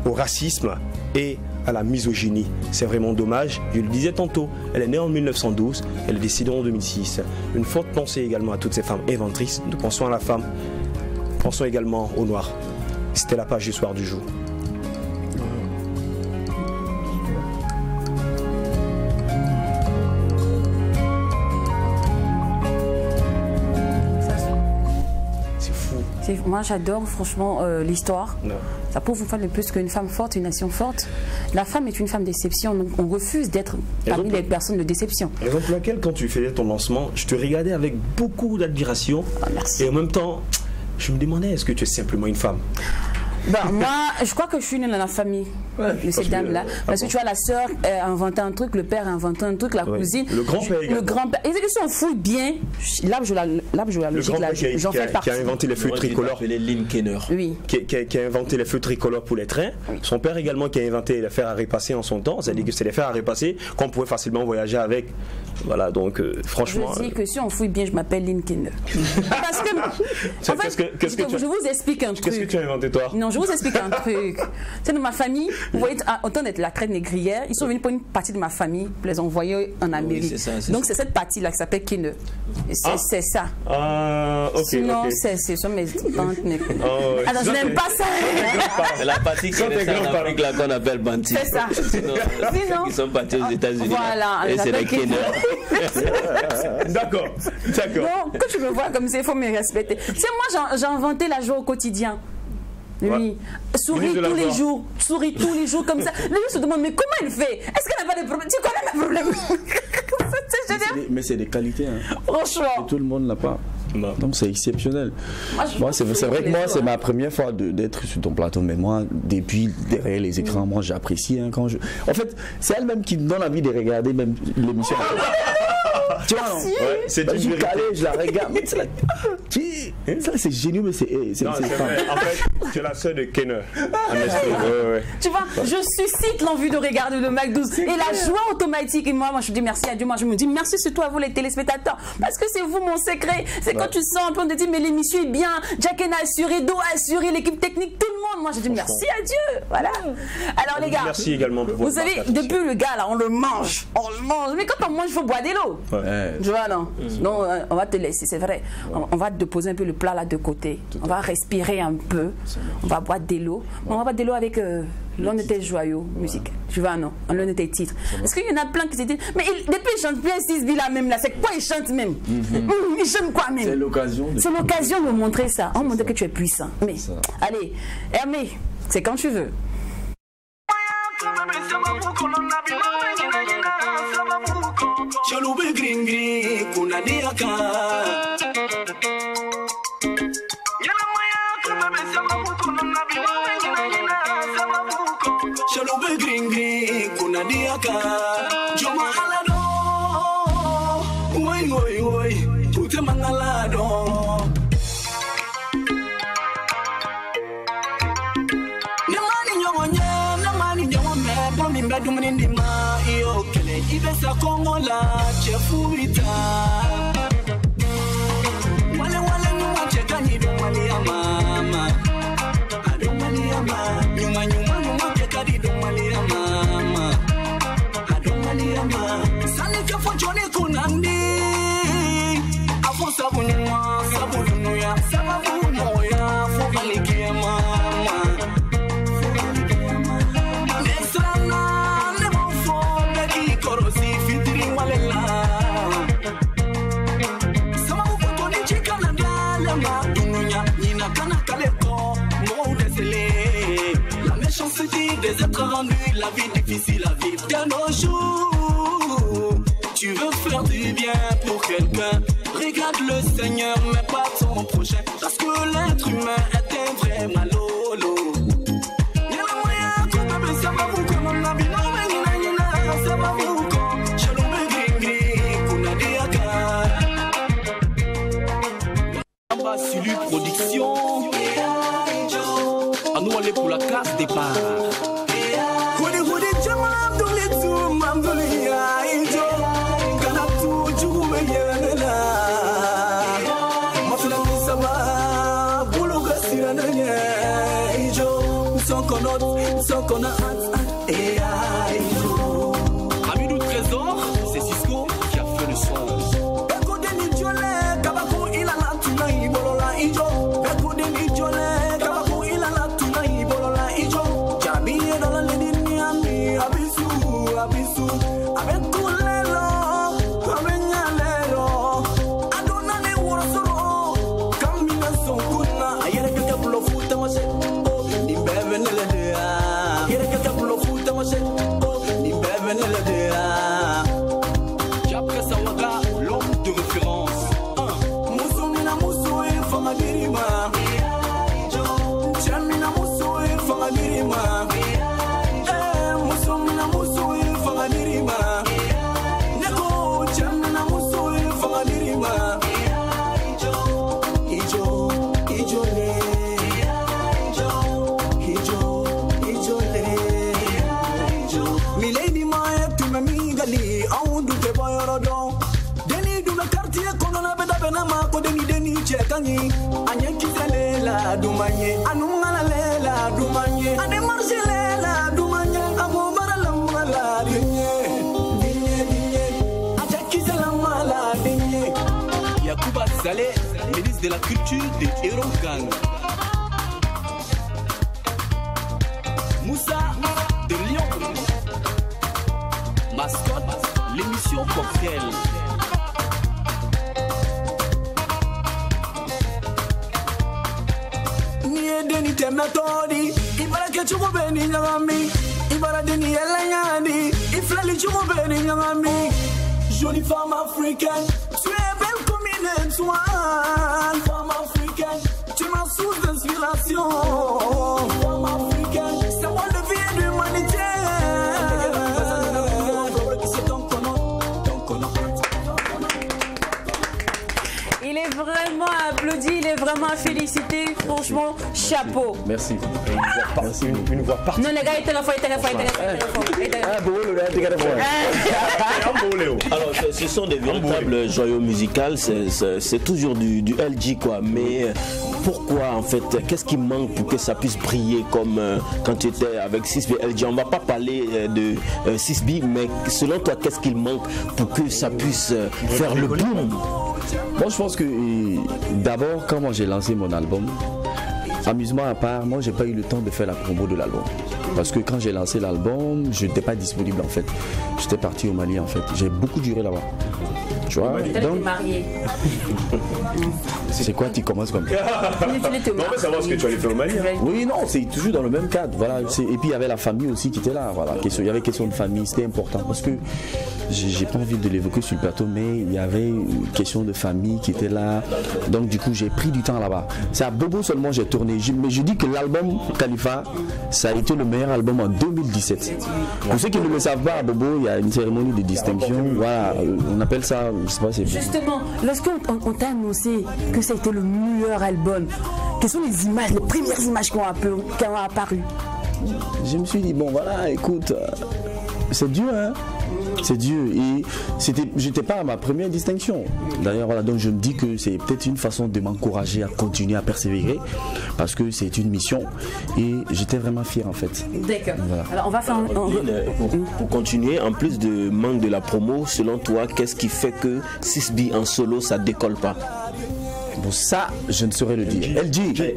au racisme et à la misogynie. C'est vraiment dommage, je le disais tantôt, elle est née en 1912, elle est décédée en 2006. Une forte pensée également à toutes ces femmes inventrices. Nous pensons à la femme, pensons également au noir. C'était la page du soir du jour. C'est fou. Moi j'adore franchement l'histoire. Ça prouve une fois de plus qu'une femme forte, une nation forte. La femme est une femme d'exception, donc on refuse d'être parmi les personnes de déception. Raison pour laquelle quand tu faisais ton lancement, je te regardais avec beaucoup d'admiration. merci. Et en même temps, je me demandais, est-ce que tu es simplement une femme? Bah, moi, je crois que je suis née dans la famille de ces dames-là. Parce que tu vois, la sœur a inventé un truc, le père a inventé un truc, la cousine. Le grand-père également. Le grand-père. Et si on fouille bien, l'arbre joue la logique, j'en fais partie. Qui a inventé les feux tricolores. Oui. Qui a inventé les feux tricolores pour les trains. Son père également qui a inventé les fers à repasser en son temps. C'est-à-dire que c'est les fers à repasser qu'on pouvait facilement voyager avec. Voilà, donc franchement. Je dis que si on fouille bien, je m'appelle Lynn Kenner. Parce que, en fait, je vous explique un truc. Qu'est-ce que tu as inventé toi? Non, je vous explique un truc. C'est dans ma famille, vous voyez, autant d'être la traite négrière, ils sont venus pour une partie de ma famille, pour les envoyer en Amérique. Oui, donc c'est cette partie-là qui s'appelle Kenner. C'est ça. Ah, ok. Sinon, okay. c'est sur mes tantes. Ouais. Alors je n'aime pas ça. La partie qui est en Afrique là qu'on appelle Banti. C'est ça. Sinon, ils sont partis aux États-Unis. Voilà. Et c'est les Kenner. D'accord. Donc, quand tu me vois comme ça, il faut me respecter. C'est moi, j'ai inventé la joie au quotidien. Oui. Souris tous les jours. Souris tous les jours comme ça. Les gens se demandent, mais comment il fait? Est-ce qu'elle n'a pas de problème? Tu connais mes problèmes? Mais c'est des qualités. Hein. Franchement. Et tout le monde n'a pas. Non. Donc c'est exceptionnel. Moi, c'est vrai que moi, c'est ma première fois d'être sur ton plateau. Mais moi, depuis derrière les écrans, moi, j'apprécie. Hein, en fait, c'est elle-même qui me donne envie de regarder même l'émission. Tu vois, non? Ouais, c'est je suis calé, je la regarde. Ça, c'est génial, mais c'est en fait, tu es la sœur de Kenner. Tu vois, je suscite l'envie de regarder le McDo et la joie automatique. Et moi, je dis merci à Dieu. Moi, je me dis merci surtout à vous, les téléspectateurs. Parce que c'est vous mon secret. C'est quand tu sens un peu, on te dit, mais l'émission est bien. Jacken a assuré, Do a assuré, l'équipe technique, tout le monde. Moi, je dis merci à Dieu. Voilà. Alors, les gars. Merci également pour vous savez, depuis le gars, là, on le mange. On le mange. Mais quand on mange, il faut boire de l'eau. Tu vois, non? Non, on va te laisser, c'est vrai. On va te poser un peu le plat là de côté. On va respirer un peu. On va boire de l'eau. On va boire de l'eau avec l'un de tes joyaux musique. Tu vois, non? L'un de tes titres. Parce qu'il y en a plein qui se disent, mais depuis ils chantent bien 6 billes là même là. C'est quoi ils chantent même? Ils chantent quoi même? C'est l'occasion. C'est l'occasion de montrer ça. On montre que tu es puissant. Mais, allez, Hermé, c'est quand tu veux. Chalube green green kuna diaka Chalube green green kuna diaka Joma alado Oi Pute mangalado Namani nyawa me Bomi mbedu mnindima iyo kele Ibesa Kongo la chefurita Wale nyuma chekani dumali ya mama Adumali ya mama Nyuma chekani dumali ya mama Adumali ya mama Sani kefo joni kunandi Afo sabu nyuma Sabu dunuya Sababu moya Fubaliki ya mama La méchanceté des êtres rendus la vie difficile à vivre de nos jours. Tu veux faire du bien pour quelqu'un, regarde le Seigneur mais pas ton prochain. Parce que l'être humain est un vrai malolo. Sulu Production. À nous aller pour la classe départ. Amidou Trésor, c'est Cisco qui a fait le son. Musu dumanye anyekizelela dumanye anungalalela dumanye ademarjelela dumanye amobara mala dinye ajakizela mala dinye Yacouba Saleh, ministre de la culture de Erongang. Moussa de Lyon, mascotte, l'émission Cocktail. Deni temetodi ibara ke chugo beni nyangami ibara deni elanyani iflali chugo beni nyangami jolie femme africaine tu es belle comme une étoile femme africaine tu m'as source d'inspiration femme africaine c'est moi le vie de l'humanité Il est vraiment applaudi, il est vraiment félicité. Franchement, chapeau. Merci. Merci. Une voix partie. Non, les gars, il était la fois. Alors, ce sont des véritables joyaux musicaux, c'est toujours du LG quoi. Mais pourquoi en fait, qu'est-ce qui manque pour que ça puisse briller comme quand tu étais avec 6B LG? On va pas parler de 6B, mais selon toi, qu'est-ce qu'il manque pour que ça puisse faire le boom? Moi je pense que d'abord quand moi j'ai lancé mon album, amusement à part, moi j'ai pas eu le temps de faire la promo de l'album. Parce que quand j'ai lancé l'album, je n'étais pas disponible en fait. J'étais parti au Mali en fait. J'ai beaucoup duré là-bas. Tu vois, donc marié. C'est quoi, tu commences comme ça? On veut savoir ce que tu allais faire au Mali. Hein. Oui, non, c'est toujours dans le même cadre. Voilà. Et puis il y avait la famille aussi qui était là. Voilà. Il y avait question de famille, c'était important. Parce que j'ai pas envie de l'évoquer sur le plateau, mais il y avait une question de famille qui était là. Donc du coup, j'ai pris du temps là-bas. C'est à Bobo seulement j'ai tourné. Mais je dis que l'album Khalifa, ça a été le meilleur album en 2017. Pour ceux qui ne le savent pas, à Bobo, il y a une cérémonie de distinction. Voilà, on appelle ça, je sais pas, c'est... Justement, lorsqu'on t'a annoncé que ça a été le meilleur album, quelles sont les images, les premières images qui ont apparu? Je me suis dit, bon voilà, écoute, c'est dur, hein? C'est Dieu, et j'étais pas à ma première distinction. D'ailleurs, voilà, donc je me dis que c'est peut-être une façon de m'encourager à continuer à persévérer parce que c'est une mission et j'étais vraiment fier en fait. D'accord. Voilà. Alors on va faire pour continuer, en plus de manque de la promo, selon toi, qu'est-ce qui fait que 6B en solo ça décolle pas? Bon, ça, je ne saurais le dire. LG,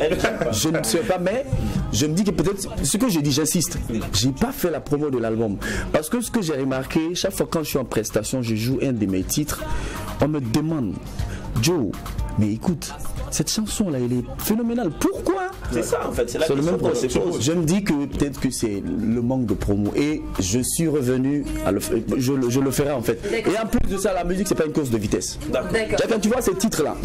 je ne sais pas, mais je me dis que peut-être, ce que j'ai dit, j'insiste, j'ai pas fait la promo de l'album. Parce que ce que j'ai remarqué, chaque fois quand je suis en prestation, je joue un de mes titres, on me demande, Joe, mais écoute, cette chanson-là, elle est phénoménale. Pourquoi? C'est ça en fait, c'est la le même qu'on se pose. Je me dis que peut-être que c'est le manque de promo et je suis revenu à je le ferai en fait. Et en plus de ça, la musique c'est pas une course de vitesse. D'accord. Quand tu vois ces titres-là,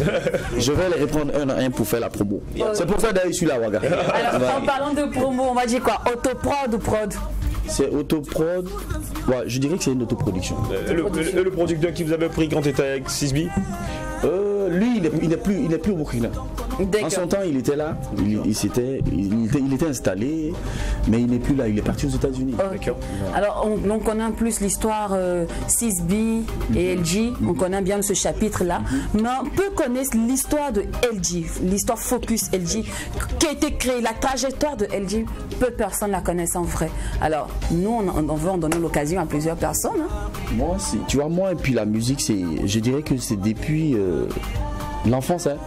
je vais les reprendre un à un pour faire la promo. C'est pour ça d'ailleurs je suis là, Waga. Alors en parlant de promo, on va dire quoi? Autoprod ou prod? C'est autoprod. Ouais, je dirais que c'est une autoproduction. Le producteur qui vous avait pris quand tu étais avec 6B? Lui, il n'est plus au Burkina. En son temps, il était là, il était installé, mais il n'est plus là, il est parti aux États-Unis. Okay. Alors, on connaît plus l'histoire 6B et LG, on connaît bien ce chapitre-là, mais peu connaissent l'histoire de LG, l'histoire Focus LG, qui a été créée, la trajectoire de LG, peu de personnes la connaissent en vrai. Alors, nous, on veut en donner l'occasion à plusieurs personnes. Hein. Moi, tu vois, moi, et puis la musique, je dirais que c'est depuis l'enfance, hein.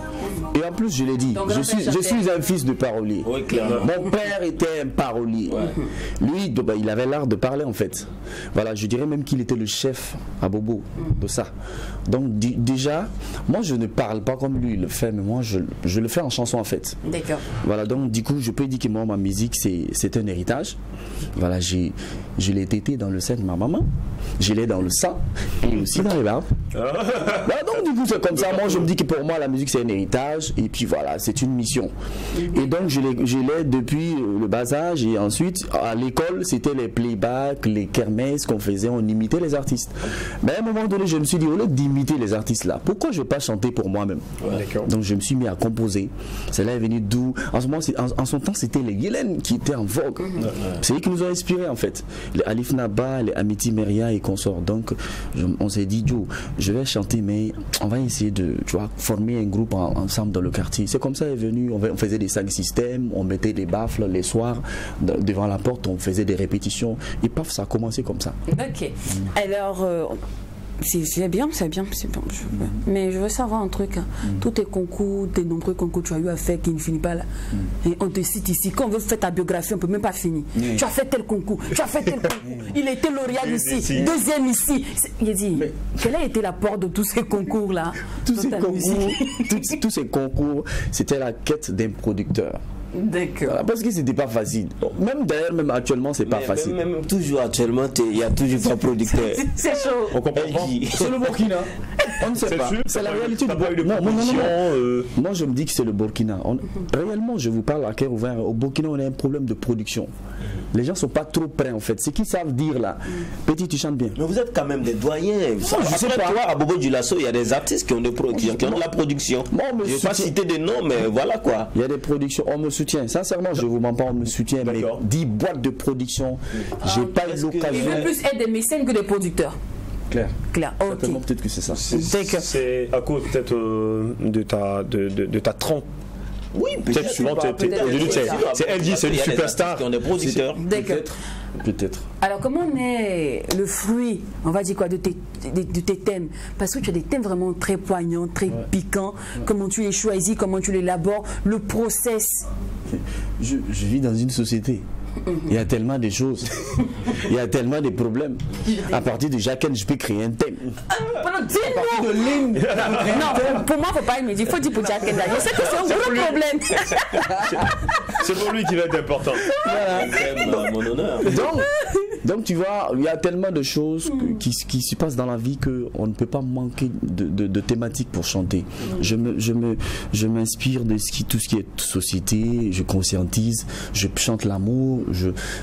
Et en plus, je l'ai dit, je suis un fils de parolier. Oui, clairement. Mon père était un parolier. Ouais. Lui, il avait l'art de parler en fait. Voilà, je dirais même qu'il était le chef à Bobo de ça. Donc déjà, moi je ne parle pas comme lui il le fait, mais moi je le fais en chanson en fait. D'accord. Voilà, donc du coup, je peux dire que moi, ma musique, c'est un héritage. Voilà, je l'ai tété dans le sein de ma maman, je l'ai dans le sang et aussi dans les barbes. Voilà, donc du coup, c'est comme ça. Moi, je me dis que pour moi, la musique, c'est un héritage. Et puis voilà, c'est une mission. Et donc je l'ai depuis le bas âge. Et ensuite à l'école c'était les playbacks, les kermesses qu'on faisait, on imitait les artistes. Mais à un moment donné je me suis dit, au lieu d'imiter les artistes là, pourquoi je ne vais pas chanter pour moi-même? Donc je me suis mis à composer. Cela est venu d'où? En son temps c'était les Yélène qui étaient en vogue. C'est eux qui nous ont inspirés en fait. Les Alif Naba, les Amity Meria et consorts. Donc on s'est dit, Joe, je vais chanter mais on va essayer de former un groupe en ensemble dans le quartier. C'est comme ça est venu, on faisait des 5 systèmes, on mettait des baffles les soirs devant la porte, on faisait des répétitions et paf, ça a commencé comme ça. Ok. Alors, c'est bien. Mais je veux savoir un truc. Tous tes concours, tes nombreux concours que tu as eu à faire qui ne finissent pas là. Et on te cite ici. Quand on veut faire ta biographie, on ne peut même pas finir. Tu as fait tel concours, tu as fait tel concours. Il a été lauréat ici, deuxième ici. Il dit, quel a été l'apport de tous ces concours-là? Tous ces concours, c'était la quête d'un producteur. D'accord. Voilà, parce que c'était pas facile. Même d'ailleurs, même actuellement, c'est pas facile. Même toujours actuellement, il y a toujours pas producteur. C'est chaud. On comprend pas. C'est le Burkina. On ne sait pas. C'est la réalité du Burkina. Moi, je me dis que c'est le Burkina. Réellement, je vous parle à cœur ouvert. Au Burkina, on a un problème de production. Les gens sont pas trop prêts en fait. Ce qu'ils savent dire là. Petit, tu chantes bien. Mais vous êtes quand même des doyens. Je sais pas. Toi, à Bobo Dioulasso, il y a des artistes qui ont de la production. Je ne vais pas citer des noms, mais voilà quoi. Il y a des productions. On me soutient. Sincèrement, je vous mens pas, on me soutient. Mais 10 boîtes de production, j'ai pas eu l'occasion. Il veut plus être des mécènes que des producteurs. Clair. Ok. Peut-être que c'est ça. C'est à cause peut-être de ta trempe. Oui, peut-être souvent, c'est elle dit, c'est une superstar. On est producteurs. Peut-être. Alors, comment est le fruit, on va dire quoi, de tes thèmes? Parce que tu as des thèmes vraiment très poignants, très piquants. Comment tu les choisis, comment tu l'élabores, le process. Je vis dans une société. Il y a tellement de choses. Il y a tellement de problèmes. À partir de Jacques, je peux créer un thème. Non, pour moi, il ne faut pas me dire. Il faut dire pour Jacques. Je sais que c'est un gros problème. C'est pour lui qui va être important. Voilà. Mon honneur. Donc tu vois, il y a tellement de choses qui se passent dans la vie qu'on ne peut pas manquer de thématiques pour chanter. Je m'inspire de tout ce qui est société, je conscientise, je chante l'amour,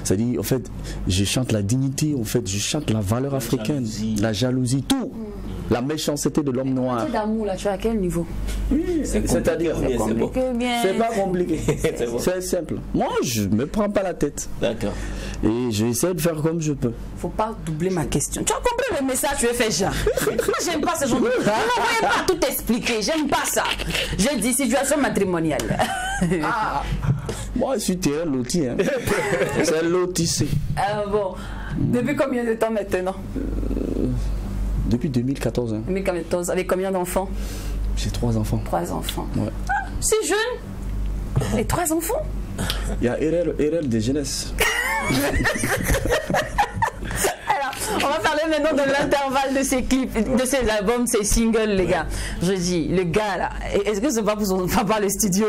c'est-à-dire en fait, je chante la dignité, en fait, je chante la valeur africaine, la jalousie, tout. La méchanceté de l'homme noir. D'amour là, tu es à quel niveau? C'est-à-dire, c'est pas compliqué. C'est simple. Moi, je me prends pas la tête. D'accord. Et j'essaie de faire comme je peux. Faut pas doubler ma question. Tu as compris le message, tu es fait Jean. Moi, j'aime pas ce genre de choses. Ne m'envoyez pas tout expliquer. J'aime pas ça. J'ai dit situation matrimoniale. Moi, je suis terrain loti. Hein. C'est lotissé. Bon. Depuis combien de temps maintenant? Depuis 2014. Hein. 2014. Avec combien d'enfants? J'ai 3 enfants. 3 enfants. Ouais. C'est jeune. Et 3 enfants? Il y a erreur de jeunesse. Alors, on va parler maintenant de l'intervalle de ces clips, de ces albums, ces singles, les gars. Je dis, le gars là, est-ce que c'est pas pour son papa le studio?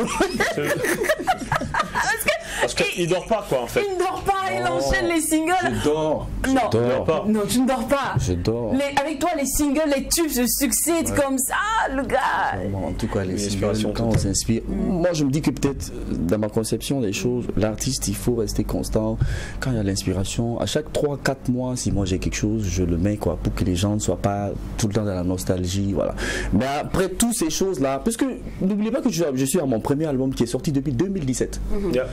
Parce qu'il dort pas quoi en fait. Il ne dort pas, il enchaîne les singles. Je dors. Non, tu ne dors pas. Je dors. Avec toi, les singles, les tubes se succèdent comme ça, le gars. En tout cas, les singles, quand on s'inspire. Moi, je me dis que peut-être, dans ma conception des choses, l'artiste, il faut rester constant. Quand il y a l'inspiration, à chaque 3-4 mois, si moi j'ai quelque chose, je le mets quoi, pour que les gens ne soient pas tout le temps dans la nostalgie. Voilà. Mais après toutes ces choses-là, parce que n'oubliez pas que je suis à mon premier album qui est sorti depuis 2017. Yeah.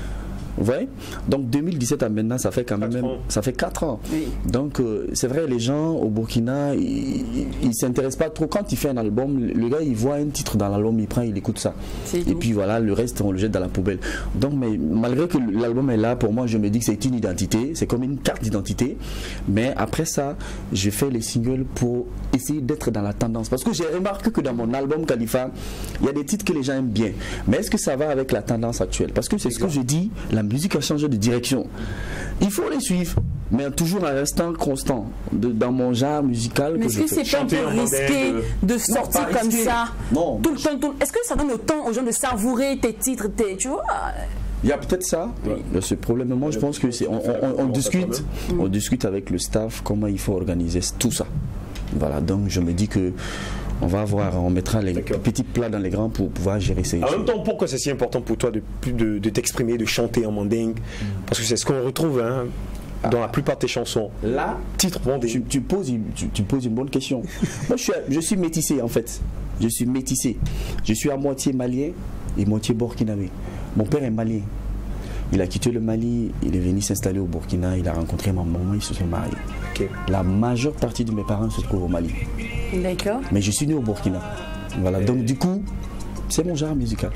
Vous voyez? Donc 2017 à maintenant, ça fait quand même 4 ans. Oui. Donc c'est vrai, les gens au Burkina, ils s'intéressent pas trop. Quand il fait un album, le gars il voit un titre dans l'album, il prend, il écoute ça. Et puis voilà, le reste on le jette dans la poubelle. Donc mais malgré que l'album est là, pour moi je me dis que c'est une identité, c'est comme une carte d'identité. Mais après ça, je fais les singles pour essayer d'être dans la tendance. Parce que j'ai remarqué que dans mon album Khalifa, il y a des titres que les gens aiment bien. Mais est-ce que ça va avec la tendance actuelle? Parce que c'est ce que je dis, la musique a changé de direction. Il faut les suivre, mais toujours en restant constant dans mon genre musical. Mais est-ce que c'est pas un peu risqué de sortir comme ça? Non. Tout le temps. Est-ce que ça donne le temps aux gens de savourer tes titres, tu vois? Il y a peut-être ça. Oui. Ce problème, moi je pense que c'est on discute avec le staff comment il faut organiser tout ça. Voilà, donc je me dis que on mettra les petits plats dans les grands pour pouvoir gérer ces choses. En même temps, pourquoi c'est si important pour toi de t'exprimer, de chanter en mandingue? Parce que c'est ce qu'on retrouve dans la plupart de tes chansons. Là, titre mandingue. Tu poses une bonne question. Moi, je suis métissé en fait. Je suis métissé. Je suis à moitié malien et moitié burkinabé. Mon père est malien. Il a quitté le Mali, il est venu s'installer au Burkina, il a rencontré ma maman, ils se sont mariés. Okay. La majeure partie de mes parents se trouvent au Mali. D'accord. Mais je suis né au Burkina. Voilà, donc du coup, c'est mon genre musical.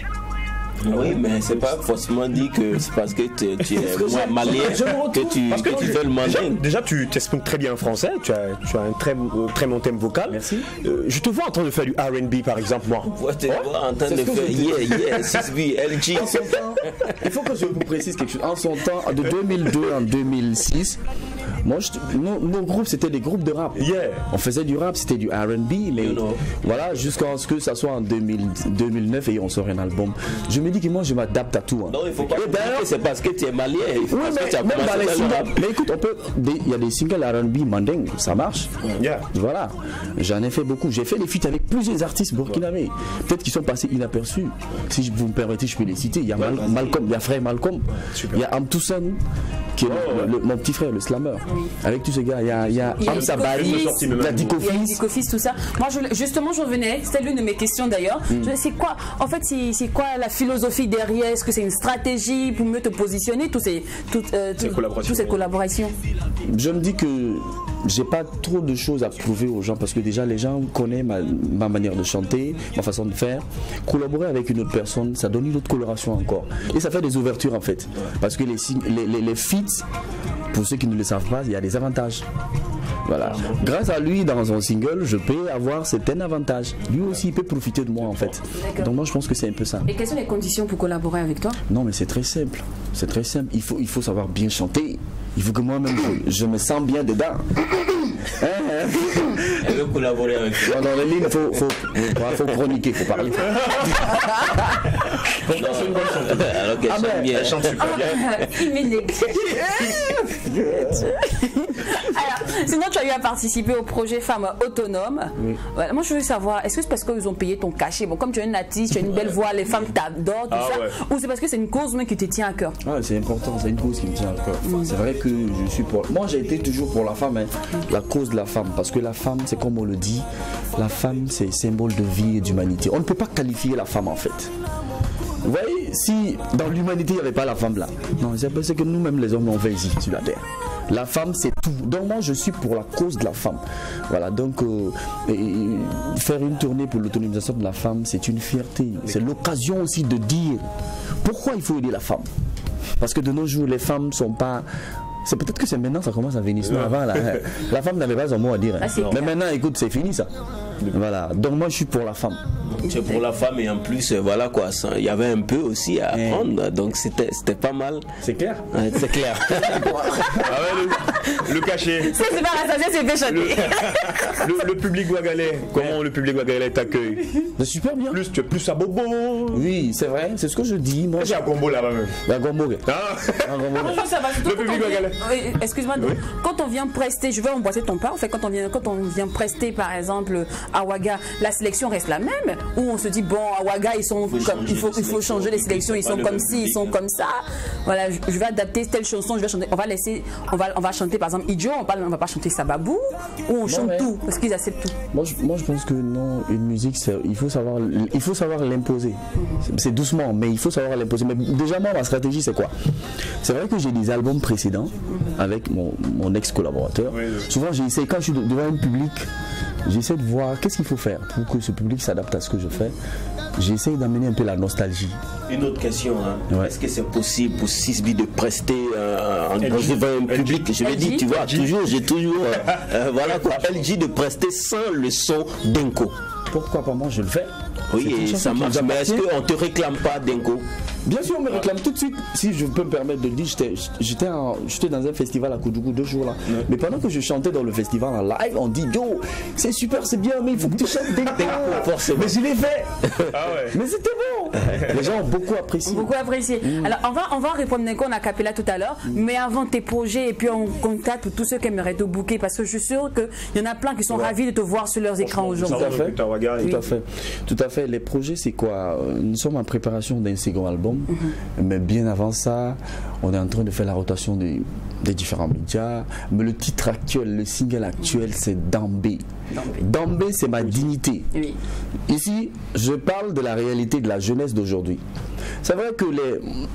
Oui, mais c'est pas forcément dit que c'est parce que tu es malien que tu fais le mandingue. Déjà, tu t'exprimes très bien en français, tu as un très bon thème vocal. Merci. Je te vois en train de faire du R&B par exemple, moi. Tu te vois en train de faire yeah, 6B, LG. Il faut que je vous précise quelque chose. En son temps, de 2002 en 2006, moi, nos groupes, c'était des groupes de rap. Yeah. On faisait du rap, c'était du R&B, mais voilà, jusqu'à ce que ça soit en 2009 et on sort un album. Je me dis que moi, je m'adapte à tout. Hein. Non, il faut pas dire que c'est parce que tu es malien. Oui, mais écoute, il y a des singles R&B mandingue, ça marche. Yeah. Voilà, j'en ai fait beaucoup. J'ai fait des feats avec plusieurs artistes burkinabés. Peut-être qu'ils sont passés inaperçus. Si vous me permettez, je peux les citer. Il y a Malcolm, il y a frère Malcolm. Super. Il y a Amtoussan, qui est mon petit frère, le slammer. Avec tous ces gars, il y a Amsa Bari, il y a Dicofis, tout ça. Moi, justement, je revenais, c'était l'une de mes questions d'ailleurs. C'est quoi, en fait, c'est quoi la philosophie derrière? Est-ce que c'est une stratégie pour mieux te positionner, toutes ces collaborations? Je me dis que j'ai pas trop de choses à prouver aux gens parce que déjà les gens connaissent ma manière de chanter, ma façon de faire. Collaborer avec une autre personne, ça donne une autre coloration encore. Et ça fait des ouvertures en fait. Parce que les feats, pour ceux qui ne le savent pas, il y a des avantages. Voilà. Grâce à lui, dans son single, je peux avoir certains avantages. Lui aussi, il peut profiter de moi en fait. Donc moi, je pense que c'est un peu ça. Et quelles sont les conditions pour collaborer avec toi? Non, mais c'est très simple. C'est très simple. Il faut savoir bien chanter. Il faut que moi-même, je me sens bien dedans. Elle veut collaborer avec toi. Dans les lignes, il faut chroniquer, il faut parler. Alors qu'elle chante bien. Elle chante super bien. Alors, sinon, tu as eu à participer au projet Femmes Autonomes. Oui. Voilà, moi, je veux savoir, est-ce que c'est parce qu'ils ont payé ton cachet? Bon, comme tu es une artiste, tu as une belle voix, les femmes t'adorent, tout ça. Ouais. Ou c'est parce que c'est une cause même qui te tient à cœur? C'est important, c'est une cause qui me tient à cœur. C'est vrai que je suis pour. Moi, j'ai été toujours pour la femme, hein. La cause de la femme. Parce que la femme, c'est comme on le dit, la femme, c'est symbole de vie et d'humanité. On ne peut pas qualifier la femme en fait. Vous voyez, si dans l'humanité il n'y avait pas la femme là, non, c'est que nous-mêmes les hommes on fait ici sur la terre. La femme c'est tout. Donc moi je suis pour la cause de la femme. Voilà, donc faire une tournée pour l'autonomisation de la femme, c'est une fierté. C'est l'occasion aussi de dire pourquoi il faut aider la femme. Parce que de nos jours les femmes sont pas... C'est peut-être que c'est maintenant ça commence à venir. Sinon avant là, la femme n'avait pas son mot à dire. Hein. Mais maintenant écoute c'est fini ça. Voilà, donc moi je suis pour la femme. C'est pour la femme et en plus voilà quoi, il y avait un peu aussi à apprendre, donc c'était pas mal. C'est clair. C'est clair. Le cachet. C'est pas rassasié, c'est fait chanter. Le public ouagalais, comment le public ouagalais t'accueille? Super bien. Tu es plus à bobo. Oui, c'est vrai, c'est ce que je dis. Moi j'ai un combo là-bas même. Un combo. Le public ouagalais. Excuse-moi, quand on vient prester, je veux embrasser ton pas, en fait, quand on vient prester par exemple à Ouaga, la sélection reste la même, où on se dit bon à Ouaga ils sont comme il faut changer les sélections, ils sont comme ci, ils sont comme ça. Voilà, je vais adapter telle chanson, je vais chanter, on va chanter par exemple Idio, on va pas chanter Sababou, ou on chante tout parce qu'ils acceptent tout. Moi je pense que non, une musique il faut savoir l'imposer. C'est doucement, mais il faut savoir l'imposer. Mais déjà moi ma stratégie c'est quoi? C'est vrai que j'ai des albums précédents avec mon ex-collaborateur. Souvent j'essaie, quand je suis devant un public, j'essaie de voir qu'est-ce qu'il faut faire pour que ce public s'adapte à ce que je fais. J'essaie d'amener un peu la nostalgie. Une autre question, hein. Est-ce que c'est possible pour 6B de prester devant un public? Je l'ai dit, tu vois, j'ai toujours voilà quoi, LG de prester sans le son d'Enko. Pourquoi pas, moi je le fais. Oui, et ça marche, mais est-ce qu'on ne te réclame pas d'Enko? Bien sûr, on me réclame tout de suite. Si je peux me permettre de le dire, j'étais dans un festival à Koudougou 2 jours là. Mais pendant que je chantais dans le festival en live, on dit yo, c'est super, c'est bien, mais il faut que tu chantes d'Enko. Mais je l'ai fait. Mais c'était bon. Les gens ont beaucoup apprécié. Beaucoup apprécié. Alors on va répondre d'Enko, on a capé là tout à l'heure. Mais avant tes projets, et puis on contacte pour tous ceux qui aimeraient te booker, parce que je suis sûr qu'il y en a plein qui sont ravis de te voir sur leurs écrans aujourd'hui. Tout à fait. Les projets, c'est quoi? Nous sommes en préparation d'un second album. Mais bien avant ça, on est en train de faire la rotation des différents médias. Mais le titre actuel, le single actuel, c'est Dambé. Dambé, c'est ma dignité. Oui. Ici, je parle de la réalité de la jeunesse d'aujourd'hui. C'est vrai que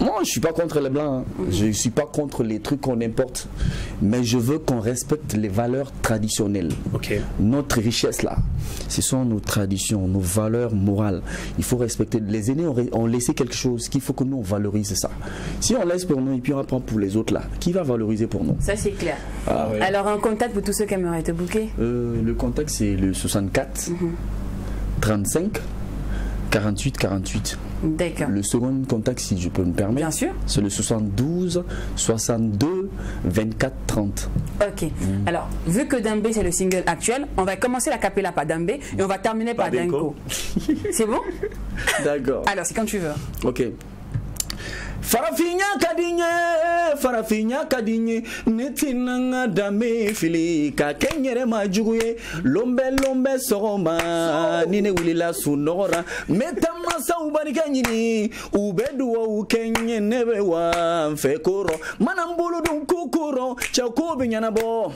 moi je suis pas contre les blancs, hein. Je suis pas contre les trucs qu'on importe, mais je veux qu'on respecte les valeurs traditionnelles. Notre richesse là, ce sont nos traditions, nos valeurs morales. Il faut respecter. Les aînés ont laissé quelque chose qu'il faut que nous on valorise ça. Si on laisse pour nous et puis on apprend pour les autres là, qui va valoriser pour nous? Ça c'est clair. Alors un contact pour tous ceux qui aimeraient te booker? Le contact c'est le 64 35 48 48. D'accord. Le second contact, si je peux me permettre, bien sûr, c'est le 72 62 24 30. Ok. Alors, vu que Dambé c'est le single actuel, on va commencer la cappella par Dambé et on va terminer par Denko. C'est bon? D'accord. Alors, c'est quand tu veux. Ok. Farafinya kadinye netinanga dame fili ka kenyere majuye lombe sogoma nine wilila sunora metama saubari kanyini ubedu wa kenye nebe wa mfekoro manambulu dun kukuro chakobi nyana bo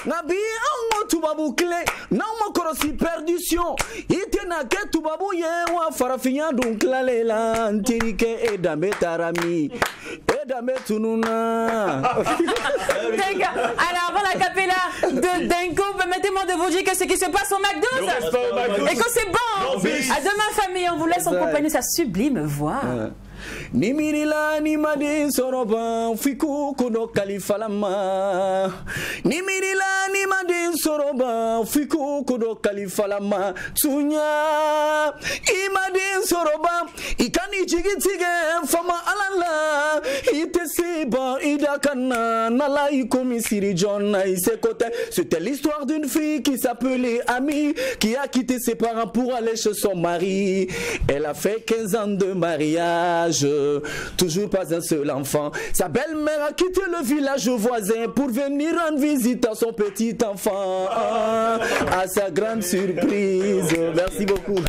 nabi ango tubabu kle na makoro si perdition itena ke tubabu ye wa farafinya dun klalela antirike edame tarami edame tununa. Alors avant la cappella de Denko, permettez-moi de vous dire que ce qui se passe au McDo, et que c'est bon. À demain famille, on vous laisse en compagnie de sa sublime voix. Nimirila ni madin soroba fiku kudo kalifalama. Nimirila ni madin soroba fiku kudo kalifalama. Sunya imadin soroba ikani chigitige fama alala ite seba idakana nala ikomi siri John isekote. C'était l'histoire d'une fille qui s'appelait Ami, qui a quitté ses parents pour aller chez son mari. Elle a fait 15 ans de mariage, toujours pas un seul enfant. Sa belle-mère a quitté le village voisin pour venir rendre visite à son petit enfant. À sa grande surprise. Merci beaucoup.